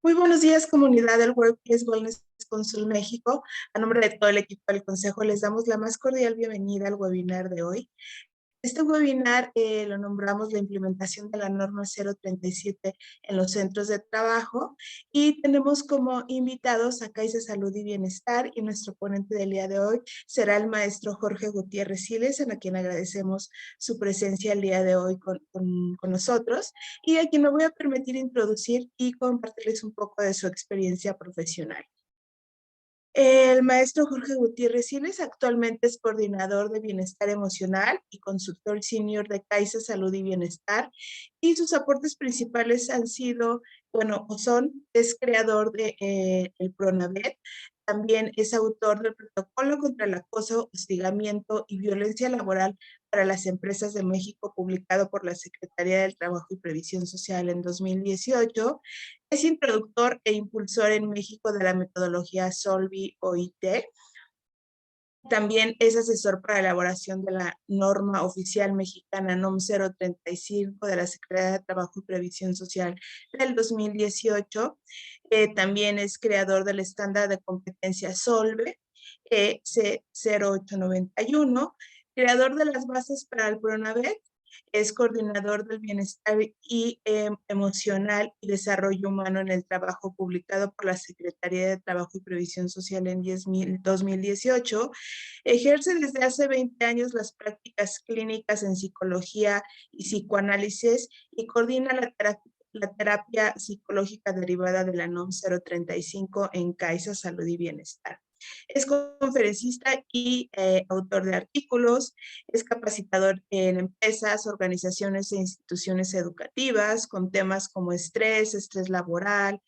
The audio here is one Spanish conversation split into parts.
Muy buenos días, comunidad del Workplace Wellness Council México. A nombre de todo el equipo del Consejo, les damos la más cordial bienvenida al webinar de hoy. Este webinar lo nombramos la implementación de la norma 037 en los centros de trabajo y tenemos como invitados a CAISA Salud y Bienestar, y nuestro ponente del día de hoy será el maestro Jorge Gutiérrez Siles, a quien agradecemos su presencia el día de hoy con nosotros, y a quien me voy a permitir introducir y compartirles un poco de su experiencia profesional. El maestro Jorge Gutiérrez Siles actualmente es coordinador de bienestar emocional y consultor senior de CAISA Salud y Bienestar, y sus aportes principales han sido, es creador de el PRONAVET. También es autor del protocolo contra el acoso, hostigamiento y violencia laboral para las empresas de México, publicado por la Secretaría del Trabajo y Previsión Social en 2018. Es introductor e impulsor en México de la metodología Solvi-OIT. También es asesor para la elaboración de la norma oficial mexicana NOM 035 de la Secretaría de Trabajo y Previsión Social del 2018. También es creador del estándar de competencia SOLVE C0891, creador de las bases para el PRONAVET. Es coordinador del bienestar y emocional y desarrollo humano en el trabajo, publicado por la Secretaría de Trabajo y Previsión Social en 2018. Ejerce desde hace 20 años las prácticas clínicas en psicología y psicoanálisis, y coordina la terapia psicológica derivada de la NOM 035 en CAISA Salud y Bienestar. Es conferencista y autor de artículos. Es capacitador en empresas, organizaciones e instituciones educativas con temas como estrés laboral,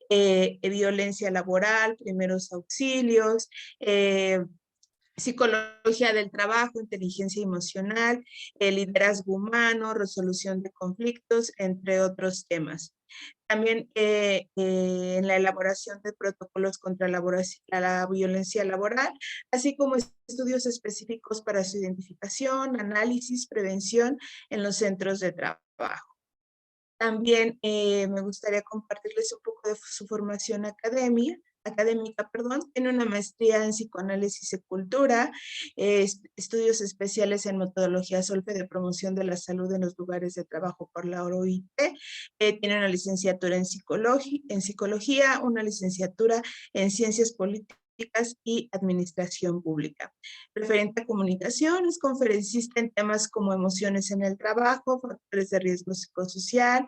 violencia laboral, primeros auxilios, psicología del trabajo, inteligencia emocional, liderazgo humano, resolución de conflictos, entre otros temas. También en la elaboración de protocolos contra la violencia laboral, así como estudios específicos para su identificación, análisis, prevención en los centros de trabajo. También me gustaría compartirles un poco de su formación académica, tiene una maestría en psicoanálisis y cultura, estudios especiales en metodología SOLFE de promoción de la salud en los lugares de trabajo por la OIT, tiene una licenciatura en psicología, una licenciatura en ciencias políticas y administración pública. Referente a comunicación, es conferencista en temas como emociones en el trabajo, factores de riesgo psicosocial,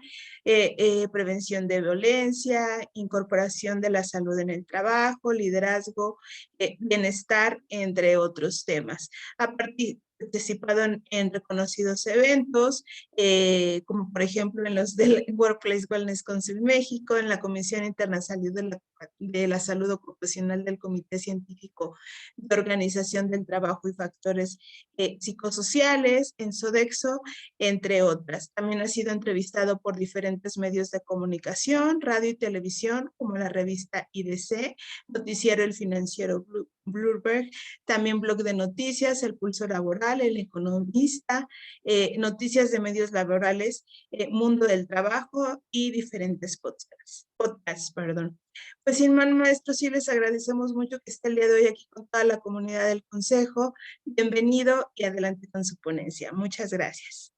prevención de violencia, incorporación de la salud en el trabajo, liderazgo, bienestar, entre otros temas. Ha participado en reconocidos eventos, como por ejemplo en los del Workplace Wellness Council México, en la Comisión Internacional de la Salud Ocupacional del Comité Científico de Organización del Trabajo y Factores Psicosociales, en Sodexo, entre otras. También ha sido entrevistado por diferentes medios de comunicación, radio y televisión, como la revista IDC, noticiero El Financiero Bloomberg, también blog de noticias, El Pulso Laboral, El Economista, noticias de medios laborales, Mundo del Trabajo y diferentes podcasts. Pues sin más, maestro, sí les agradecemos mucho que esté el día de hoy aquí con toda la comunidad del Consejo. Bienvenido y adelante con su ponencia. Muchas gracias.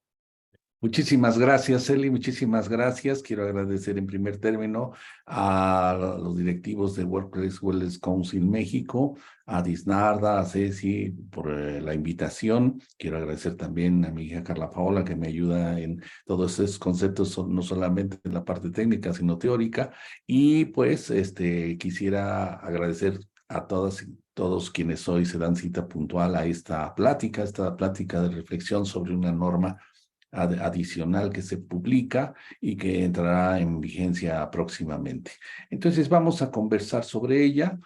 Muchísimas gracias, Eli, muchísimas gracias. Quiero agradecer en primer término a los directivos de Workplace Wellness Council México, a Disnarda, a Ceci por la invitación. Quiero agradecer también a mi hija Carla Paola, que me ayuda en todos esos conceptos, no solamente en la parte técnica, sino teórica. Y pues quisiera agradecer a todas y todos quienes hoy se dan cita puntual a esta plática de reflexión sobre una norma adicional que se publica y que entrará en vigencia próximamente. Entonces vamos a conversar sobre ella.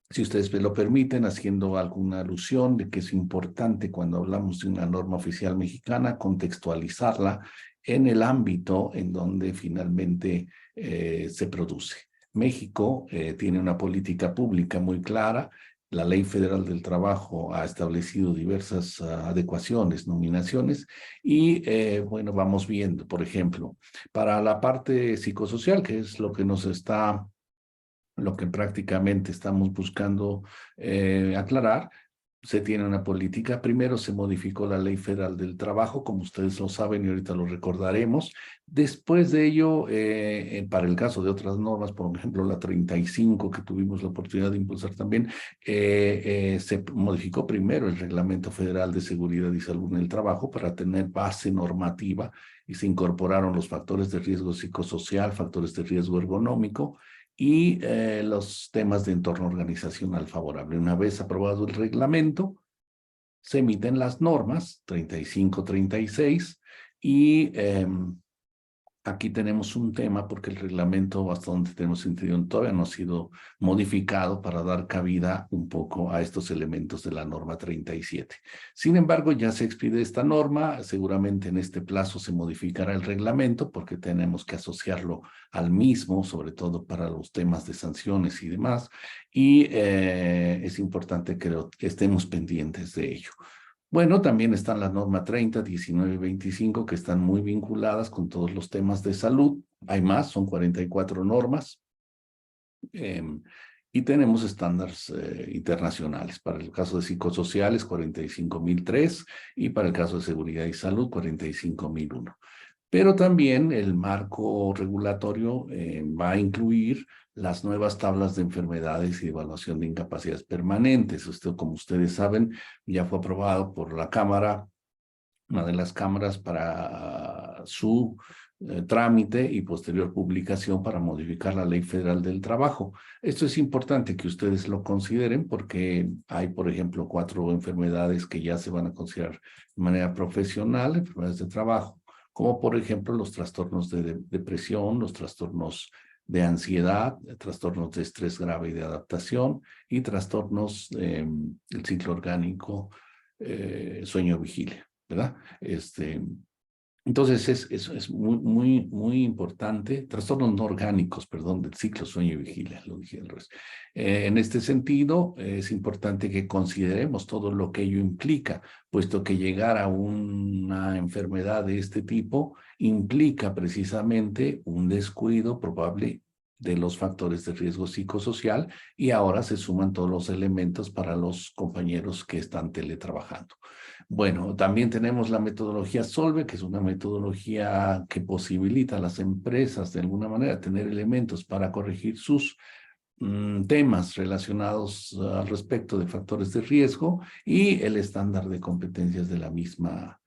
Si ustedes me lo permiten, haciendo alguna alusión de que es importante cuando hablamos de una norma oficial mexicana contextualizarla en el ámbito en donde finalmente se produce. México tiene una política pública muy clara la Ley Federal del Trabajo ha establecido diversas adecuaciones, nominaciones, y bueno, vamos viendo, por ejemplo, para la parte psicosocial, que es lo que prácticamente estamos buscando aclarar. Se tiene una política. Primero se modificó la Ley Federal del Trabajo, como ustedes lo saben y ahorita lo recordaremos. Después de ello, para el caso de otras normas, por ejemplo, la 35, que tuvimos la oportunidad de impulsar también, se modificó primero el Reglamento Federal de Seguridad y Salud en el Trabajo para tener base normativa, y se incorporaron los factores de riesgo psicosocial, factores de riesgo ergonómico, y los temas de entorno organizacional favorable. Una vez aprobado el reglamento, se emiten las normas 35, 36, y aquí tenemos un tema porque el reglamento, hasta donde tenemos entendido, todavía no ha sido modificado para dar cabida un poco a estos elementos de la norma 37. Sin embargo, ya se expide esta norma. Seguramente en este plazo se modificará el reglamento porque tenemos que asociarlo al mismo, sobre todo para los temas de sanciones y demás. Y es importante que estemos pendientes de ello. Bueno, también están las normas 30, 19 y 25, que están muy vinculadas con todos los temas de salud. Hay más, son 44 normas. Y tenemos estándares internacionales. Para el caso de psicosociales, 45.003, y para el caso de seguridad y salud, 45.001. Pero también el marco regulatorio va a incluir las nuevas tablas de enfermedades y evaluación de incapacidades permanentes. Esto, como ustedes saben, ya fue aprobado por la Cámara, una de las cámaras, para su trámite y posterior publicación para modificar la Ley Federal del Trabajo. Esto es importante que ustedes lo consideren porque hay, por ejemplo, 4 enfermedades que ya se van a considerar de manera profesional, enfermedades de trabajo, como por ejemplo los trastornos de depresión, los trastornos de ansiedad, trastornos de estrés grave y de adaptación, y trastornos del ciclo orgánico, sueño-vigilia, ¿verdad? Entonces es muy importante. Trastornos no orgánicos, perdón, del ciclo sueño y vigilia, lo dije al revés. En este sentido, es importante que consideremos todo lo que ello implica, puesto que llegar a una enfermedad de este tipo implica precisamente un descuido probable de los factores de riesgo psicosocial, y ahora se suman todos los elementos para los compañeros que están teletrabajando. Bueno, también tenemos la metodología Solve, que es una metodología que posibilita a las empresas de alguna manera tener elementos para corregir sus temas relacionados al respecto de factores de riesgo, y el estándar de competencias de la misma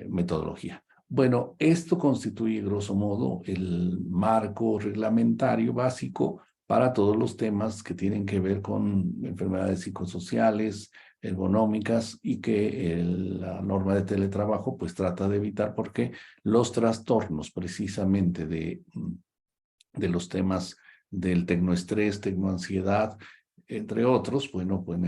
metodología. Bueno, esto constituye, grosso modo, el marco reglamentario básico para todos los temas que tienen que ver con enfermedades psicosociales, ergonómicas, y que la norma de teletrabajo pues trata de evitar, porque los trastornos precisamente de los temas del tecnoestrés, tecnoansiedad, entre otros, bueno, pues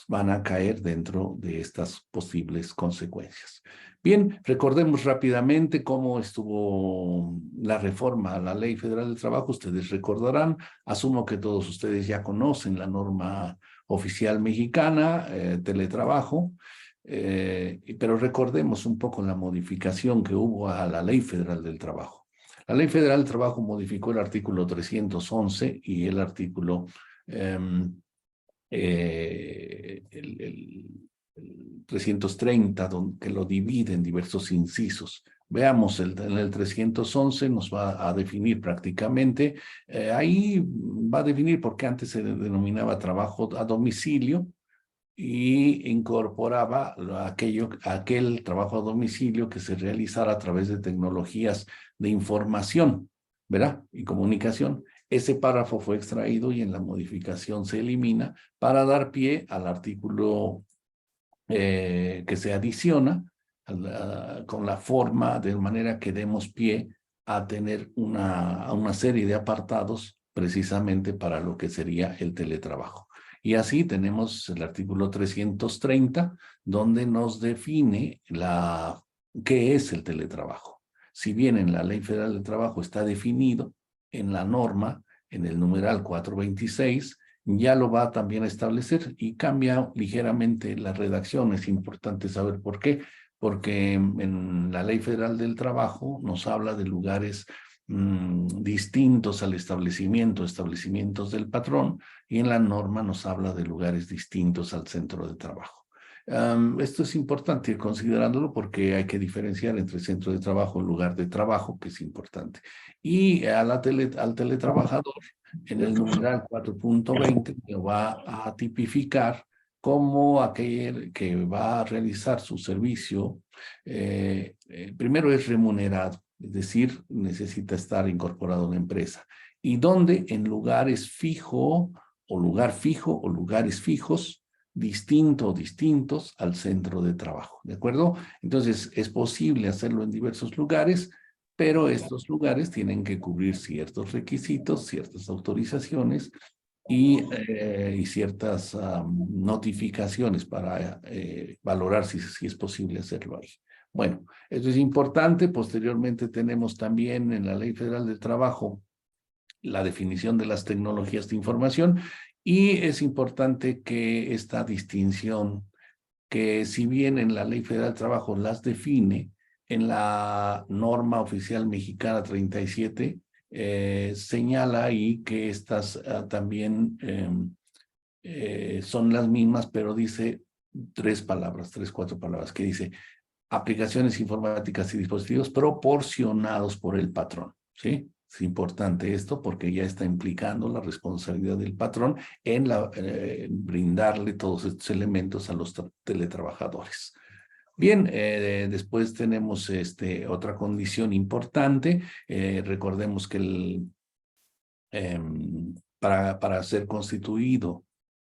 van a caer dentro de estas posibles consecuencias. Bien, recordemos rápidamente cómo estuvo la reforma a la Ley Federal del Trabajo. Ustedes recordarán, asumo que todos ustedes ya conocen la norma oficial mexicana, teletrabajo, pero recordemos un poco la modificación que hubo a la Ley Federal del Trabajo. La Ley Federal del Trabajo modificó el artículo 311 y el artículo el 330, que lo divide en diversos incisos. Veamos, en el 311 nos va a definir prácticamente, ahí va a definir, porque antes se denominaba trabajo a domicilio, y incorporaba aquel trabajo a domicilio que se realizara a través de tecnologías de información, ¿verdad? Y comunicación. Ese párrafo fue extraído y en la modificación se elimina para dar pie al artículo que se adiciona con la forma, de manera que demos pie a tener a una serie de apartados precisamente para lo que sería el teletrabajo. Y así tenemos el artículo 330, donde nos define qué es el teletrabajo. Si bien en la Ley Federal del Trabajo está definido en la norma, en el numeral 426, ya lo va también a establecer y cambia ligeramente la redacción. Es importante saber por qué, porque en la Ley Federal del Trabajo nos habla de lugares distintos al establecimientos del patrón, y en la norma nos habla de lugares distintos al centro de trabajo. Esto es importante ir considerándolo porque hay que diferenciar entre centro de trabajo y lugar de trabajo, que es importante. Y al teletrabajador, en el numeral 4.20, lo va a tipificar como aquel que va a realizar su servicio. Primero es remunerado, es decir, necesita estar incorporado a la empresa. Y donde en lugares fijo o lugar fijo o lugares fijos, distinto o distintos al centro de trabajo, ¿de acuerdo? Entonces, es posible hacerlo en diversos lugares, pero estos lugares tienen que cubrir ciertos requisitos, ciertas autorizaciones y ciertas notificaciones para valorar si es posible hacerlo ahí. Bueno, esto es importante. Posteriormente tenemos también en la Ley Federal del Trabajo la definición de las tecnologías de información, y es importante que esta distinción, que si bien en la Ley Federal del Trabajo las define, en la norma oficial mexicana 37 señala ahí que estas también son las mismas, pero dice cuatro palabras, que dice aplicaciones informáticas y dispositivos proporcionados por el patrón, ¿sí? Es importante esto porque ya está implicando la responsabilidad del patrón en brindarle todos estos elementos a los teletrabajadores. Bien, después tenemos otra condición importante. Recordemos que para ser constituido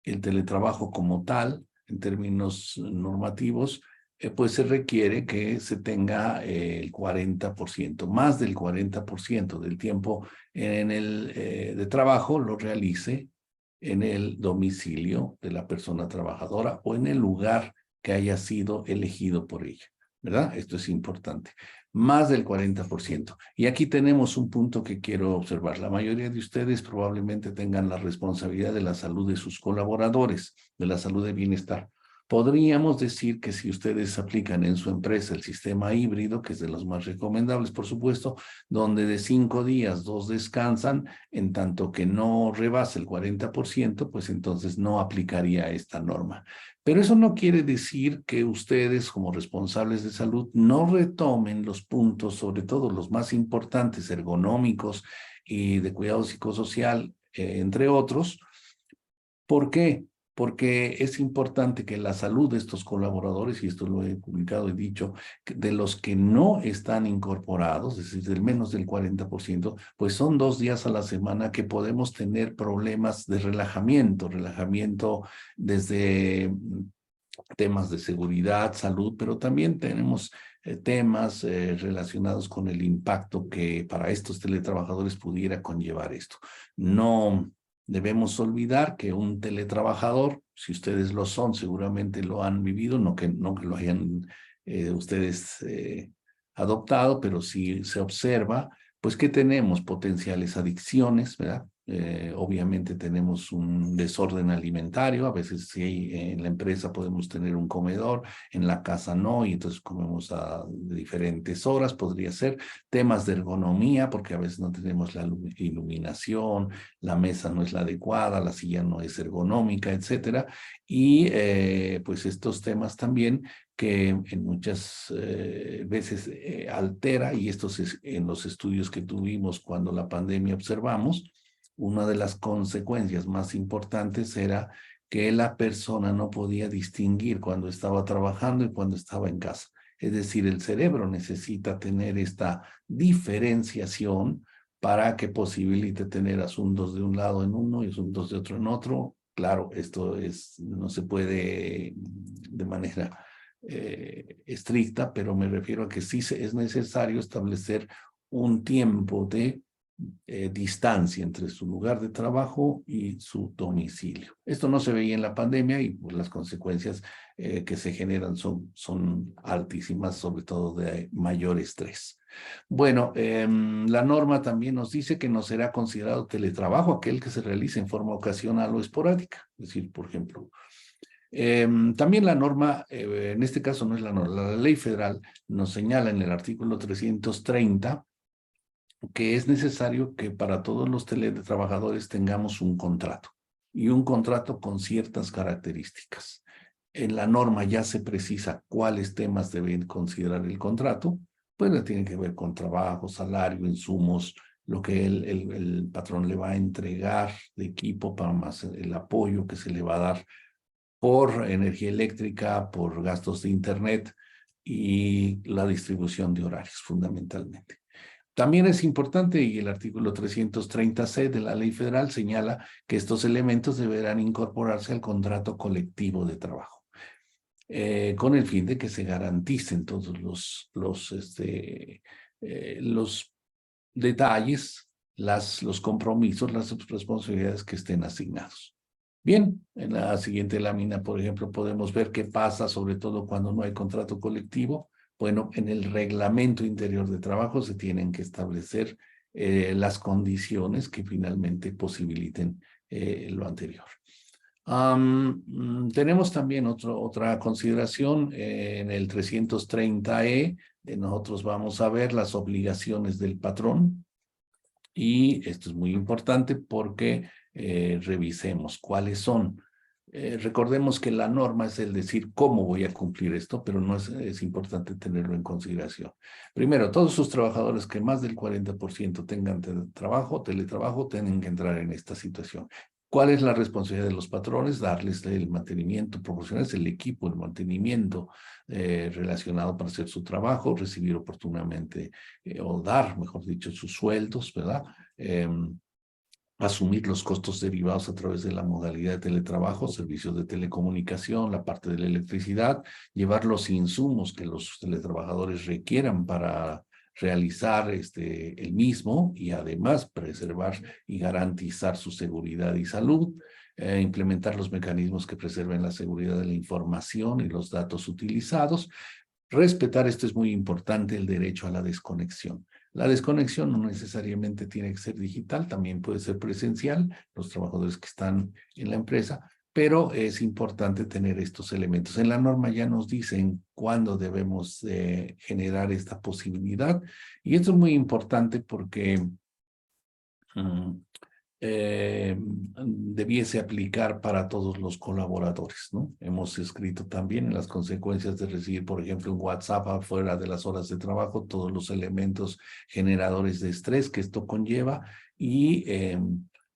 el teletrabajo como tal, en términos normativos, pues se requiere que se tenga el 40%, más del 40% del tiempo de trabajo lo realice en el domicilio de la persona trabajadora o en el lugar que haya sido elegido por ella, ¿verdad? Esto es importante. Más del 40%. Y aquí tenemos un punto que quiero observar. La mayoría de ustedes probablemente tengan la responsabilidad de la salud de sus colaboradores, de la salud de bienestar. Podríamos decir que si ustedes aplican en su empresa el sistema híbrido, que es de los más recomendables, por supuesto, donde de 5 días, 2 descansan, en tanto que no rebase el 40%, pues entonces no aplicaría esta norma. Pero eso no quiere decir que ustedes, como responsables de salud, no retomen los puntos, sobre todo los más importantes, ergonómicos y de cuidado psicosocial, entre otros. ¿Por qué? Porque es importante que la salud de estos colaboradores, y esto lo he publicado y dicho, de los que no están incorporados, es decir, del menos del 40%, pues son 2 días a la semana que podemos tener problemas de relajamiento desde temas de seguridad, salud, pero también tenemos temas relacionados con el impacto que para estos teletrabajadores pudiera conllevar esto. No debemos olvidar que un teletrabajador, si ustedes lo son, seguramente lo han vivido, no que lo hayan ustedes adoptado, pero sí se observa, pues que tenemos potenciales adicciones, ¿verdad? Obviamente tenemos un desorden alimentario, a veces sí en la empresa podemos tener un comedor, en la casa no, y entonces comemos a diferentes horas, podría ser temas de ergonomía, porque a veces no tenemos la iluminación, la mesa no es la adecuada, la silla no es ergonómica, etcétera, y pues estos temas también que en muchas veces altera, y estos en los estudios que tuvimos cuando la pandemia observamos, una de las consecuencias más importantes era que la persona no podía distinguir cuando estaba trabajando y cuando estaba en casa. Es decir, el cerebro necesita tener esta diferenciación para que posibilite tener asuntos de un lado en uno y asuntos de otro en otro. Claro, esto no se puede de manera estricta, pero me refiero a que sí es necesario establecer un tiempo de distancia entre su lugar de trabajo y su domicilio. Esto no se veía en la pandemia y pues, las consecuencias que se generan son altísimas, sobre todo de mayor estrés. Bueno, la norma también nos dice que no será considerado teletrabajo aquel que se realice en forma ocasional o esporádica. Es decir, por ejemplo, también la norma, en este caso no es la norma, la ley federal nos señala en el artículo 330 que es necesario que para todos los teletrabajadores tengamos un contrato y un contrato con ciertas características. En la norma ya se precisa cuáles temas deben considerar el contrato, pues tiene que ver con trabajo, salario, insumos, lo que el patrón le va a entregar de equipo para más el apoyo que se le va a dar por energía eléctrica, por gastos de internet y la distribución de horarios fundamentalmente. También es importante, y el artículo 330C de la Ley Federal señala que estos elementos deberán incorporarse al contrato colectivo de trabajo, con el fin de que se garanticen todos los detalles, los compromisos, las responsabilidades que estén asignados. Bien, en la siguiente lámina, por ejemplo, podemos ver qué pasa, sobre todo cuando no hay contrato colectivo. Bueno, en el reglamento interior de trabajo se tienen que establecer las condiciones que finalmente posibiliten lo anterior. Tenemos también otra consideración en el 330E. Nosotros vamos a ver las obligaciones del patrón. Y esto es muy importante porque revisemos cuáles son. Recordemos que la norma es el decir cómo voy a cumplir esto, pero no es importante tenerlo en consideración. Primero, todos sus trabajadores que más del 40% tengan teletrabajo, tienen que entrar en esta situación. ¿Cuál es la responsabilidad de los patrones? Darles el mantenimiento, proporcionarles el equipo, el mantenimiento relacionado para hacer su trabajo, recibir oportunamente o dar, mejor dicho, sus sueldos, ¿verdad? Asumir los costos derivados a través de la modalidad de teletrabajo, servicios de telecomunicación, la parte de la electricidad, llevar los insumos que los teletrabajadores requieran para realizar el mismo y además preservar y garantizar su seguridad y salud, implementar los mecanismos que preserven la seguridad de la información y los datos utilizados. Respetar, esto es muy importante, el derecho a la desconexión. La desconexión no necesariamente tiene que ser digital, también puede ser presencial, los trabajadores que están en la empresa, pero es importante tener estos elementos. En la norma ya nos dicen cuándo debemos generar esta posibilidad, y esto es muy importante porque debiese aplicar para todos los colaboradores, ¿no? Hemos escrito también en las consecuencias de recibir, por ejemplo, un WhatsApp afuera de las horas de trabajo, todos los elementos generadores de estrés que esto conlleva y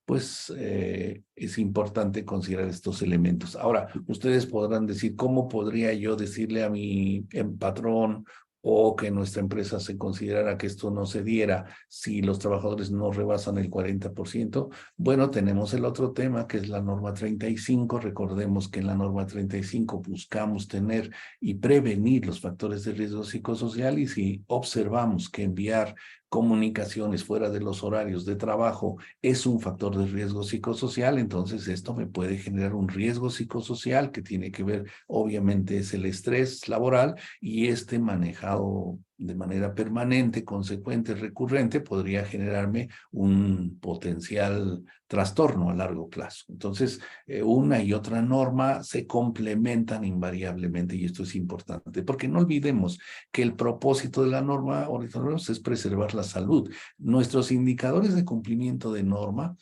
es importante considerar estos elementos. Ahora, ustedes podrán decir, ¿cómo podría yo decirle a mi patrón o que nuestra empresa se considerara que esto no se diera si los trabajadores no rebasan el 40%? Bueno, tenemos el otro tema que es la norma 35. Recordemos que en la norma 35 buscamos tener y prevenir los factores de riesgo psicosocial, y si observamos que enviar comunicaciones fuera de los horarios de trabajo es un factor de riesgo psicosocial, entonces esto me puede generar un riesgo psicosocial que tiene que ver, obviamente, es el estrés laboral, y manejado de manera permanente, consecuente, recurrente, podría generarme un potencial trastorno a largo plazo. Entonces, una y otra norma se complementan invariablemente, y esto es importante, porque no olvidemos que el propósito de la norma, ahorita es preservar la salud. Nuestros indicadores de cumplimiento de norma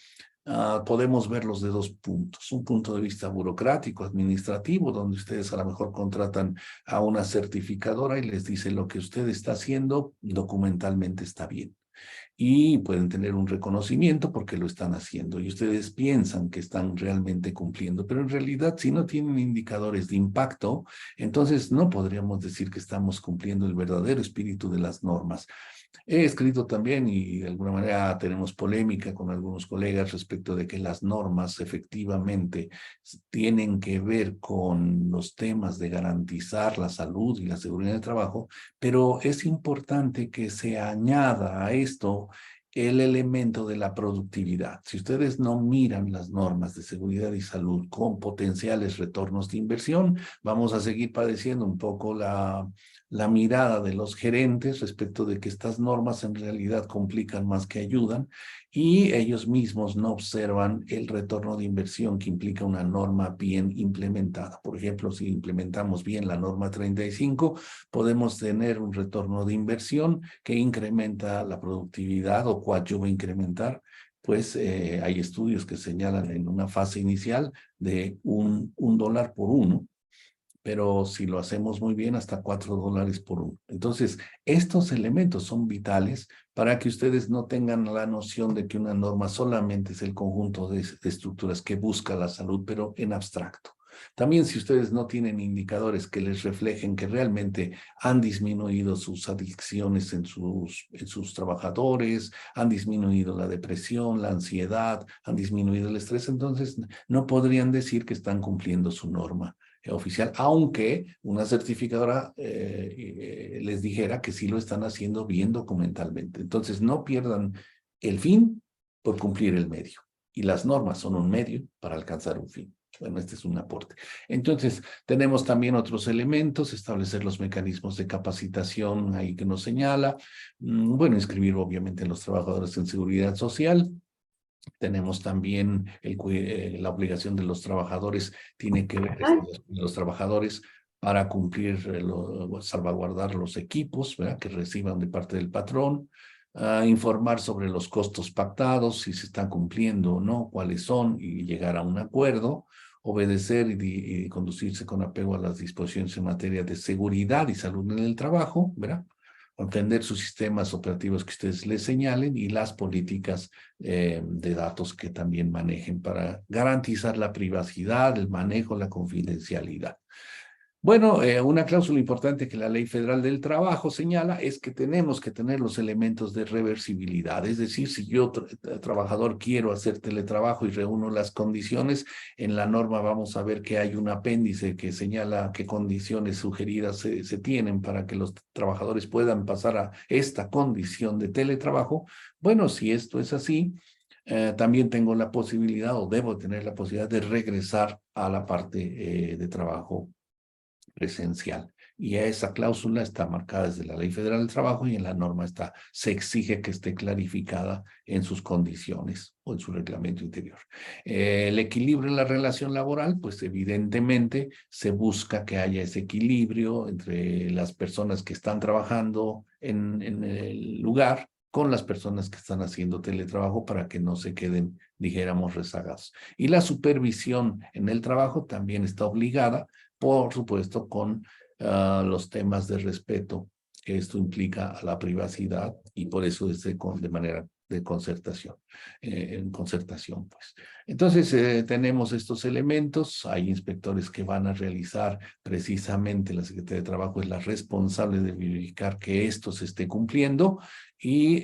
podemos verlos de dos puntos. Un punto de vista burocrático, administrativo, donde ustedes a lo mejor contratan a una certificadora y les dice lo que usted está haciendo documentalmente está bien. Y pueden tener un reconocimiento porque lo están haciendo y ustedes piensan que están realmente cumpliendo, pero en realidad si no tienen indicadores de impacto, entonces no podríamos decir que estamos cumpliendo el verdadero espíritu de las normas. He escrito también, y de alguna manera tenemos polémica con algunos colegas respecto de que las normas efectivamente tienen que ver con los temas de garantizar la salud y la seguridad del trabajo, pero es importante que se añada a esto el elemento de la productividad. Si ustedes no miran las normas de seguridad y salud con potenciales retornos de inversión, vamos a seguir padeciendo un poco la mirada de los gerentes respecto de que estas normas en realidad complican más que ayudan, y ellos mismos no observan el retorno de inversión que implica una norma bien implementada. Por ejemplo, si implementamos bien la norma 35, podemos tener un retorno de inversión que incrementa la productividad o coadyuva a incrementar. Pues hay estudios que señalan en una fase inicial de un $1 por uno, pero si lo hacemos muy bien, hasta $4 por uno. Entonces, estos elementos son vitales para que ustedes no tengan la noción de que una norma solamente es el conjunto de estructuras que busca la salud, pero en abstracto. También, si ustedes no tienen indicadores que les reflejen que realmente han disminuido sus adicciones en sus trabajadores, han disminuido la depresión, la ansiedad, han disminuido el estrés, entonces no podrían decir que están cumpliendo su norma oficial, aunque una certificadora les dijera que sí lo están haciendo bien documentalmente. Entonces, no pierdan el fin por cumplir el medio. Y las normas son un medio para alcanzar un fin. Bueno, este es un aporte. Entonces, tenemos también otros elementos, establecer los mecanismos de capacitación ahí que nos señala. Bueno, inscribir obviamente a los trabajadores en seguridad social. Tenemos también la obligación de los trabajadores, tiene que ver los trabajadores para cumplir, salvaguardar los equipos, ¿verdad?, que reciban de parte del patrón, informar sobre los costos pactados, si se están cumpliendo o no, cuáles son, y llegar a un acuerdo, obedecer y conducirse con apego a las disposiciones en materia de seguridad y salud en el trabajo, ¿verdad?, entender sus sistemas operativos que ustedes les señalen y las políticas de datos que también manejen para garantizar la privacidad, el manejo, la confidencialidad. Bueno, una cláusula importante que la Ley Federal del Trabajo señala es que tenemos que tener los elementos de reversibilidad. Es decir, si yo, trabajador, quiero hacer teletrabajo y reúno las condiciones, en la norma vamos a ver que hay un apéndice que señala qué condiciones sugeridas se tienen para que los trabajadores puedan pasar a esta condición de teletrabajo. Bueno, si esto es así, también tengo la posibilidad o debo tener la posibilidad de regresar a la parte de trabajo presencial. Y esa cláusula está marcada desde la Ley Federal del Trabajo y en la norma se exige que esté clarificada en sus condiciones o en su reglamento interior. El equilibrio en la relación laboral, pues evidentemente se busca que haya ese equilibrio entre las personas que están trabajando en el lugar con las personas que están haciendo teletrabajo para que no se queden, dijéramos, rezagados. Y la supervisión en el trabajo también está obligada, por supuesto, con los temas de respeto que esto implica a la privacidad, y por eso es de manera de concertación, en concertación, pues. Entonces, tenemos estos elementos, hay inspectores que van a realizar, precisamente la Secretaría de Trabajo es la responsable de verificar que esto se esté cumpliendo, y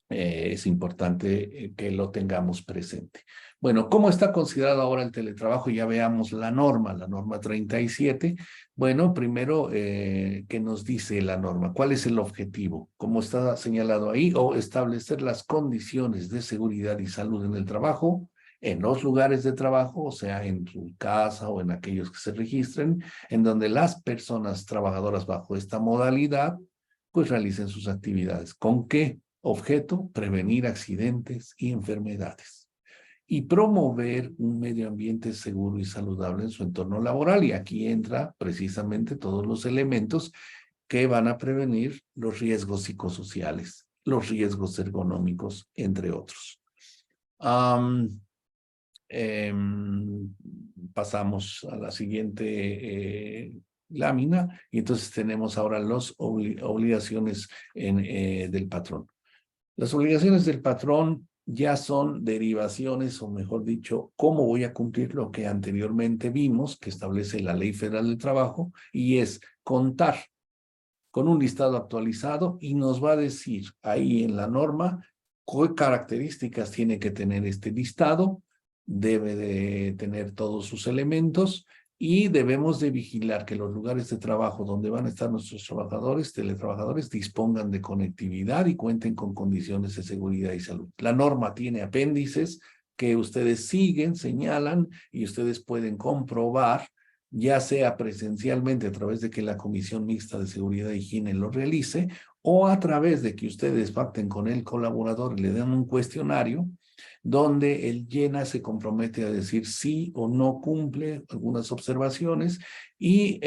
es importante que lo tengamos presente. Bueno, ¿cómo está considerado ahora el teletrabajo? Ya veamos la norma 37. Bueno, primero, ¿qué nos dice la norma? ¿Cuál es el objetivo? ¿Cómo está señalado ahí? O establecer las condiciones de seguridad y salud en el trabajo, en los lugares de trabajo, o sea, en su casa o en aquellos que se registren, en donde las personas trabajadoras bajo esta modalidad, pues realicen sus actividades. ¿Con qué objeto? Prevenir accidentes y enfermedades. Y promover un medio ambiente seguro y saludable en su entorno laboral. Y aquí entra precisamente todos los elementos que van a prevenir los riesgos psicosociales, los riesgos ergonómicos, entre otros. Pasamos a la siguiente lámina, y entonces tenemos ahora las obligaciones del patrón. Las obligaciones del patrón ya son derivaciones, o mejor dicho, cómo voy a cumplir lo que anteriormente vimos, que establece la Ley Federal del Trabajo, y es contar con un listado actualizado, y nos va a decir ahí en la norma qué características tiene que tener este listado, debe de tener todos sus elementos, y debemos de vigilar que los lugares de trabajo donde van a estar nuestros trabajadores, teletrabajadores, dispongan de conectividad y cuenten con condiciones de seguridad y salud. La norma tiene apéndices que ustedes siguen, señalan y ustedes pueden comprobar, ya sea presencialmente a través de que la Comisión Mixta de Seguridad e Higiene lo realice o a través de que ustedes pacten con el colaborador y le den un cuestionario donde él llena, se compromete a decir sí o no cumple algunas observaciones y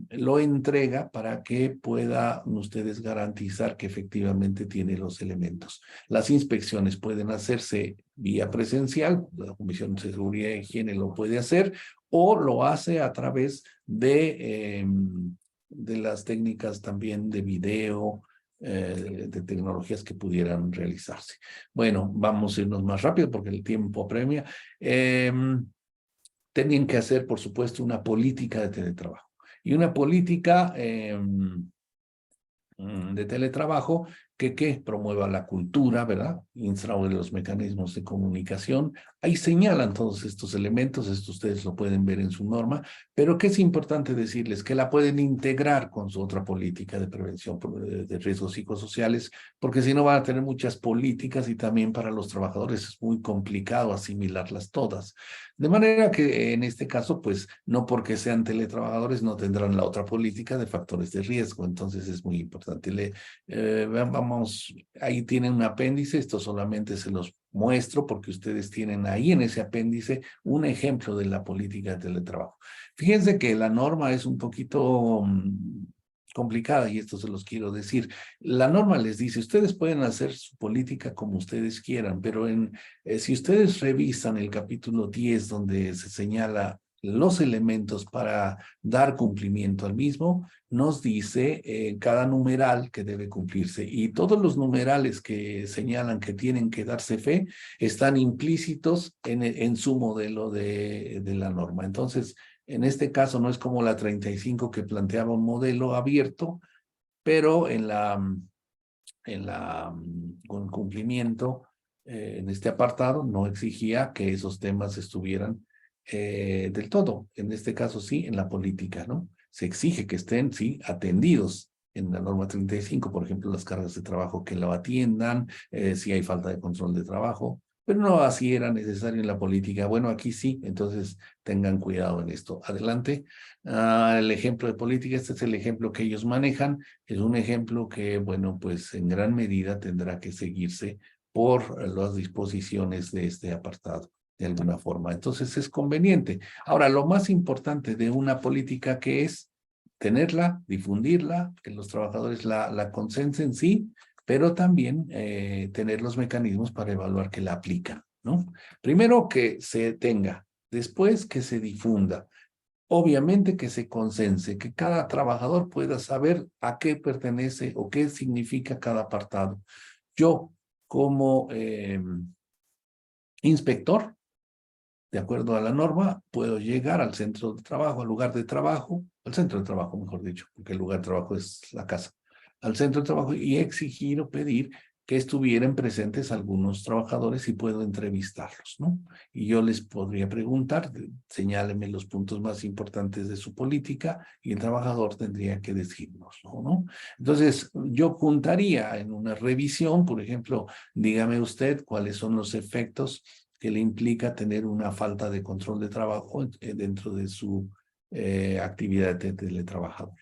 lo entrega para que puedan ustedes garantizar que efectivamente tiene los elementos. Las inspecciones pueden hacerse vía presencial, la Comisión de Seguridad e Higiene lo puede hacer, o lo hace a través de las técnicas también de video, de tecnologías que pudieran realizarse. Bueno, vamos a irnos más rápido porque el tiempo apremia. Tenían que hacer, por supuesto, una política de teletrabajo. Y una política de teletrabajo que promueva la cultura, ¿verdad? Instaure los mecanismos de comunicación. Ahí señalan todos estos elementos, esto ustedes lo pueden ver en su norma, pero que es importante decirles que la pueden integrar con su otra política de prevención de riesgos psicosociales, porque si no van a tener muchas políticas y también para los trabajadores es muy complicado asimilarlas todas. De manera que en este caso, pues no porque sean teletrabajadores no tendrán la otra política de factores de riesgo, entonces es muy importante. Vamos, ahí tienen un apéndice, esto solamente se los muestro porque ustedes tienen ahí en ese apéndice un ejemplo de la política de teletrabajo. Fíjense que la norma es un poquito complicada y esto se los quiero decir. La norma les dice, ustedes pueden hacer su política como ustedes quieran, pero si ustedes revisan el capítulo 10 donde se señala los elementos para dar cumplimiento al mismo, nos dice cada numeral que debe cumplirse y todos los numerales que señalan que tienen que darse fe están implícitos en su modelo de la norma. Entonces, en este caso no es como la 35 que planteaba un modelo abierto, pero con cumplimiento en este apartado no exigía que esos temas estuvieran del todo. En este caso sí, en la política, ¿no? Se exige que estén, sí, atendidos en la norma 35, por ejemplo, las cargas de trabajo que lo atiendan, si hay falta de control de trabajo, pero no así era necesario en la política. Bueno, aquí sí, entonces tengan cuidado en esto. Adelante. El ejemplo de política, este es el ejemplo que ellos manejan, es un ejemplo que, bueno, pues en gran medida tendrá que seguirse por las disposiciones de este apartado, de alguna forma. Entonces es conveniente. Ahora, lo más importante de una política que es tenerla, difundirla, que los trabajadores la consensen, sí, pero también tener los mecanismos para evaluar que la aplican, ¿no? Primero que se tenga, después que se difunda, obviamente que se consense, que cada trabajador pueda saber a qué pertenece o qué significa cada apartado. Yo, como inspector, de acuerdo a la norma, puedo llegar al centro de trabajo, al lugar de trabajo, al centro de trabajo, mejor dicho, porque el lugar de trabajo es la casa, al centro de trabajo y exigir o pedir que estuvieran presentes algunos trabajadores y puedo entrevistarlos, ¿no? Y yo les podría preguntar, señálenme los puntos más importantes de su política y el trabajador tendría que decirnos, ¿no? Entonces, yo juntaría en una revisión, por ejemplo, dígame usted cuáles son los efectos que le implica tener una falta de control de trabajo dentro de su actividad de teletrabajador.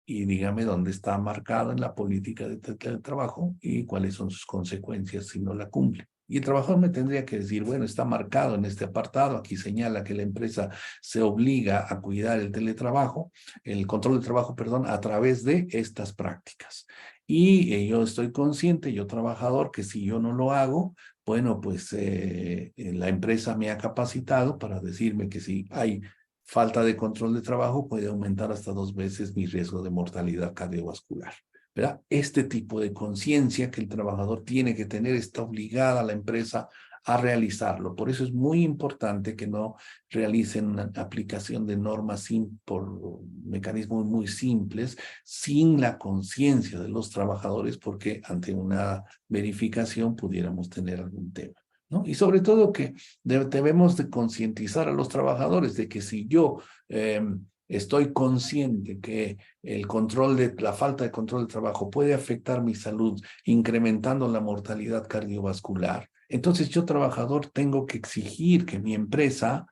Y dígame dónde está marcado en la política de teletrabajo y cuáles son sus consecuencias si no la cumple. Y el trabajador me tendría que decir, bueno, está marcado en este apartado, aquí señala que la empresa se obliga a cuidar el teletrabajo, el control de trabajo, perdón, a través de estas prácticas. Y yo estoy consciente, yo trabajador, que si yo no lo hago, bueno, pues la empresa me ha capacitado para decirme que si hay falta de control de trabajo puede aumentar hasta 2 veces mi riesgo de mortalidad cardiovascular. ¿Verdad? Este tipo de conciencia que el trabajador tiene que tener está obligada a la empresa a realizarlo. Por eso es muy importante que no realicen una aplicación de normas por mecanismos muy simples, sin la conciencia de los trabajadores, porque ante una verificación pudiéramos tener algún tema. ¿no? Y sobre todo que debemos de concientizar a los trabajadores de que si yo estoy consciente que la falta de control de trabajo puede afectar mi salud, incrementando la mortalidad cardiovascular, entonces yo, trabajador, tengo que exigir que mi empresa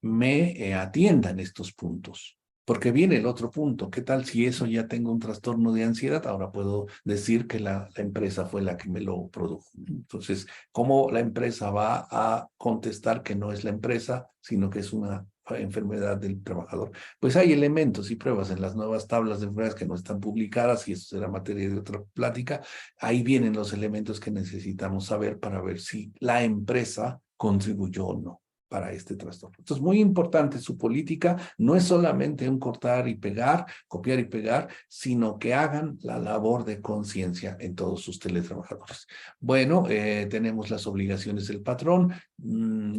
me atienda en estos puntos. Porque viene el otro punto. ¿Qué tal si eso ya tengo un trastorno de ansiedad? Ahora puedo decir que la empresa fue la que me lo produjo. Entonces, ¿cómo la empresa va a contestar que no es la empresa, sino que es una enfermedad del trabajador? Pues hay elementos y pruebas en las nuevas tablas de enfermedades que no están publicadas, y eso será materia de otra plática. Ahí vienen los elementos que necesitamos saber para ver si la empresa contribuyó o no para este trastorno. Entonces, muy importante su política, no es solamente un cortar y pegar, copiar y pegar, sino que hagan la labor de conciencia en todos sus teletrabajadores. Bueno, tenemos las obligaciones del patrón,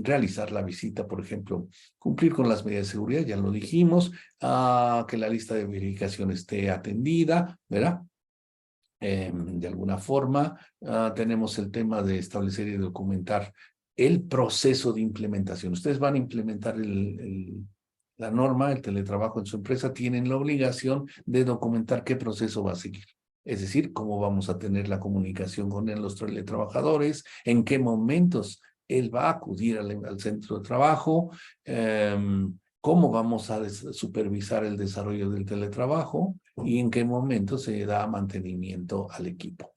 realizar la visita, por ejemplo, cumplir con las medidas de seguridad, ya lo dijimos, que la lista de verificación esté atendida, ¿verdad? De alguna forma, tenemos el tema de establecer y documentar el proceso de implementación. Ustedes van a implementar la norma, el teletrabajo en su empresa, tienen la obligación de documentar qué proceso va a seguir. Es decir, cómo vamos a tener la comunicación con los teletrabajadores, en qué momentos él va a acudir al centro de trabajo, cómo vamos a supervisar el desarrollo del teletrabajo y en qué momento se da mantenimiento al equipo.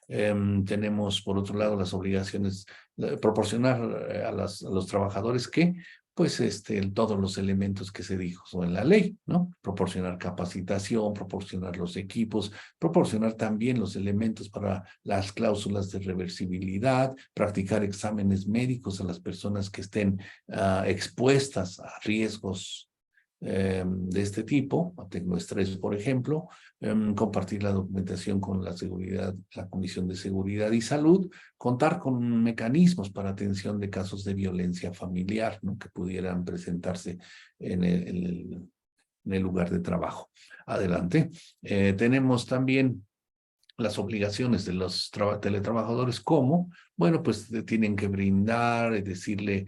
Tenemos, por otro lado, las obligaciones de proporcionar a los trabajadores que, pues, todos los elementos que se dijo en la ley, ¿no? Proporcionar capacitación, proporcionar los equipos, proporcionar también los elementos para las cláusulas de reversibilidad, practicar exámenes médicos a las personas que estén expuestas a riesgos de este tipo, tecnoestrés, por ejemplo, compartir la documentación con la Comisión de Seguridad y Salud, contar con mecanismos para atención de casos de violencia familiar, ¿no? Que pudieran presentarse en el lugar de trabajo. Adelante. Tenemos también las obligaciones de los teletrabajadores, como, bueno, pues tienen que brindar, decirle,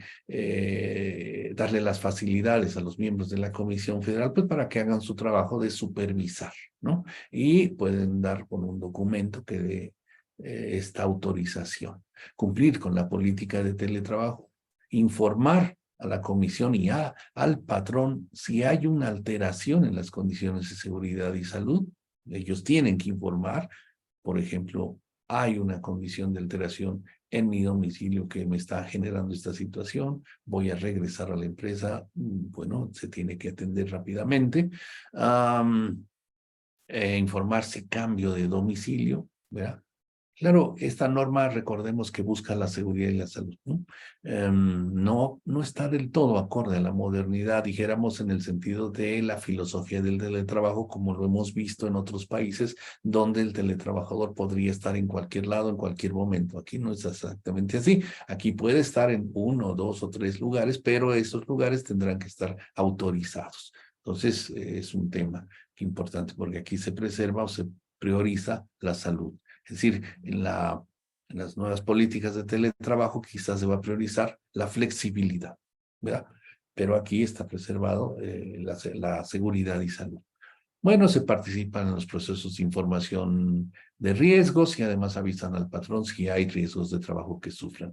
darle las facilidades a los miembros de la Comisión Federal, pues para que hagan su trabajo de supervisar, ¿no? Y pueden dar con un documento que dé esta autorización. Cumplir con la política de teletrabajo, informar a la comisión y al patrón si hay una alteración en las condiciones de seguridad y salud. Ellos tienen que informar. Por ejemplo, hay una condición de alteración en mi domicilio que me está generando esta situación, voy a regresar a la empresa, bueno, se tiene que atender rápidamente. Informarse cambio de domicilio, ¿verdad? Claro, esta norma, recordemos que busca la seguridad y la salud, ¿no? No está del todo acorde a la modernidad, dijéramos, en el sentido de la filosofía del teletrabajo, como lo hemos visto en otros países, donde el teletrabajador podría estar en cualquier lado, en cualquier momento. Aquí no es exactamente así. Aquí puede estar en 1, 2 o 3 lugares, pero esos lugares tendrán que estar autorizados. Entonces, es un tema importante porque aquí se preserva o se prioriza la salud. Es decir, en las nuevas políticas de teletrabajo quizás se va a priorizar la flexibilidad, ¿verdad? Pero aquí está preservado la seguridad y salud. Bueno, se participan en los procesos de información de riesgos y además avisan al patrón si hay riesgos de trabajo que sufran.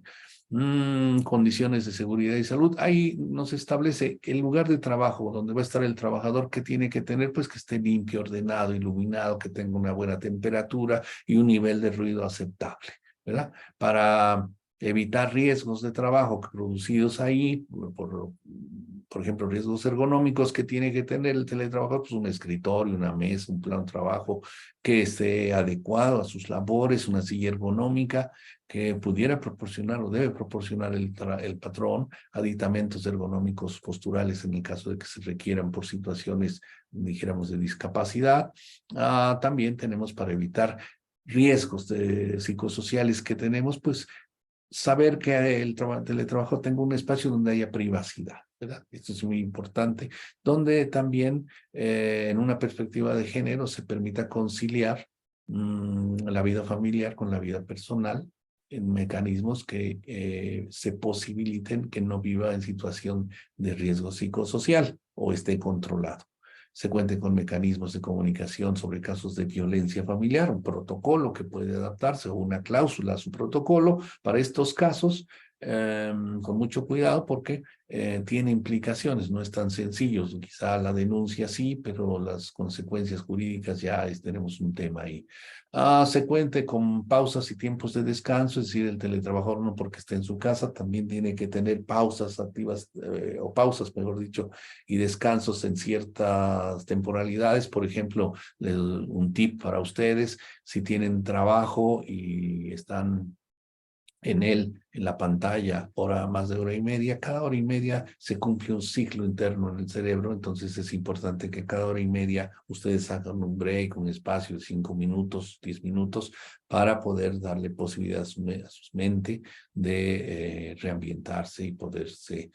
Condiciones de seguridad y salud. Ahí nos establece el lugar de trabajo donde va a estar el trabajador, que tiene que tener, pues, que esté limpio, ordenado, iluminado, que tenga una buena temperatura y un nivel de ruido aceptable, ¿verdad? Para evitar riesgos de trabajo producidos ahí, por ejemplo, riesgos ergonómicos que tiene que tener el teletrabajador, pues un escritorio, una mesa, un plan de trabajo que esté adecuado a sus labores, una silla ergonómica que pudiera proporcionar o debe proporcionar el patrón, aditamentos ergonómicos posturales en el caso de que se requieran por situaciones, dijéramos, de discapacidad. También tenemos, para evitar riesgos psicosociales que tenemos, pues saber que el teletrabajo tenga un espacio donde haya privacidad, ¿verdad? Esto es muy importante, donde también en una perspectiva de género se permita conciliar la vida familiar con la vida personal, en mecanismos que se posibiliten que no viva en situación de riesgo psicosocial o esté controlado. Se cuente con mecanismos de comunicación sobre casos de violencia familiar, un protocolo que puede adaptarse o una cláusula a su protocolo para estos casos, con mucho cuidado porque tiene implicaciones, no es tan sencillo. Quizá la denuncia sí, pero las consecuencias jurídicas ya tenemos un tema ahí. Se cuente con pausas y tiempos de descanso, es decir, el teletrabajador no porque esté en su casa, también tiene que tener pausas activas, o pausas, mejor dicho, y descansos en ciertas temporalidades. Por ejemplo, un tip para ustedes, si tienen trabajo y están en la pantalla, más de hora y media, cada hora y media se cumple un ciclo interno en el cerebro, entonces es importante que cada hora y media ustedes hagan un break, un espacio de 5 minutos, 10 minutos, para poder darle posibilidad a su mente de reambientarse y poderse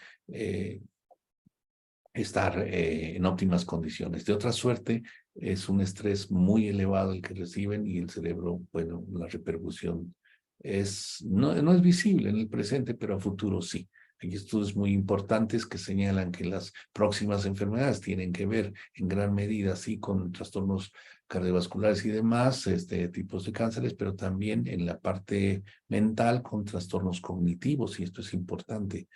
estar en óptimas condiciones. De otra suerte, es un estrés muy elevado el que reciben y el cerebro, bueno, la repercusión no es visible en el presente, pero a futuro sí. Hay estudios muy importantes que señalan que las próximas enfermedades tienen que ver en gran medida, sí, con trastornos cardiovasculares y demás, tipos de cánceres, pero también en la parte mental con trastornos cognitivos, y esto es importante.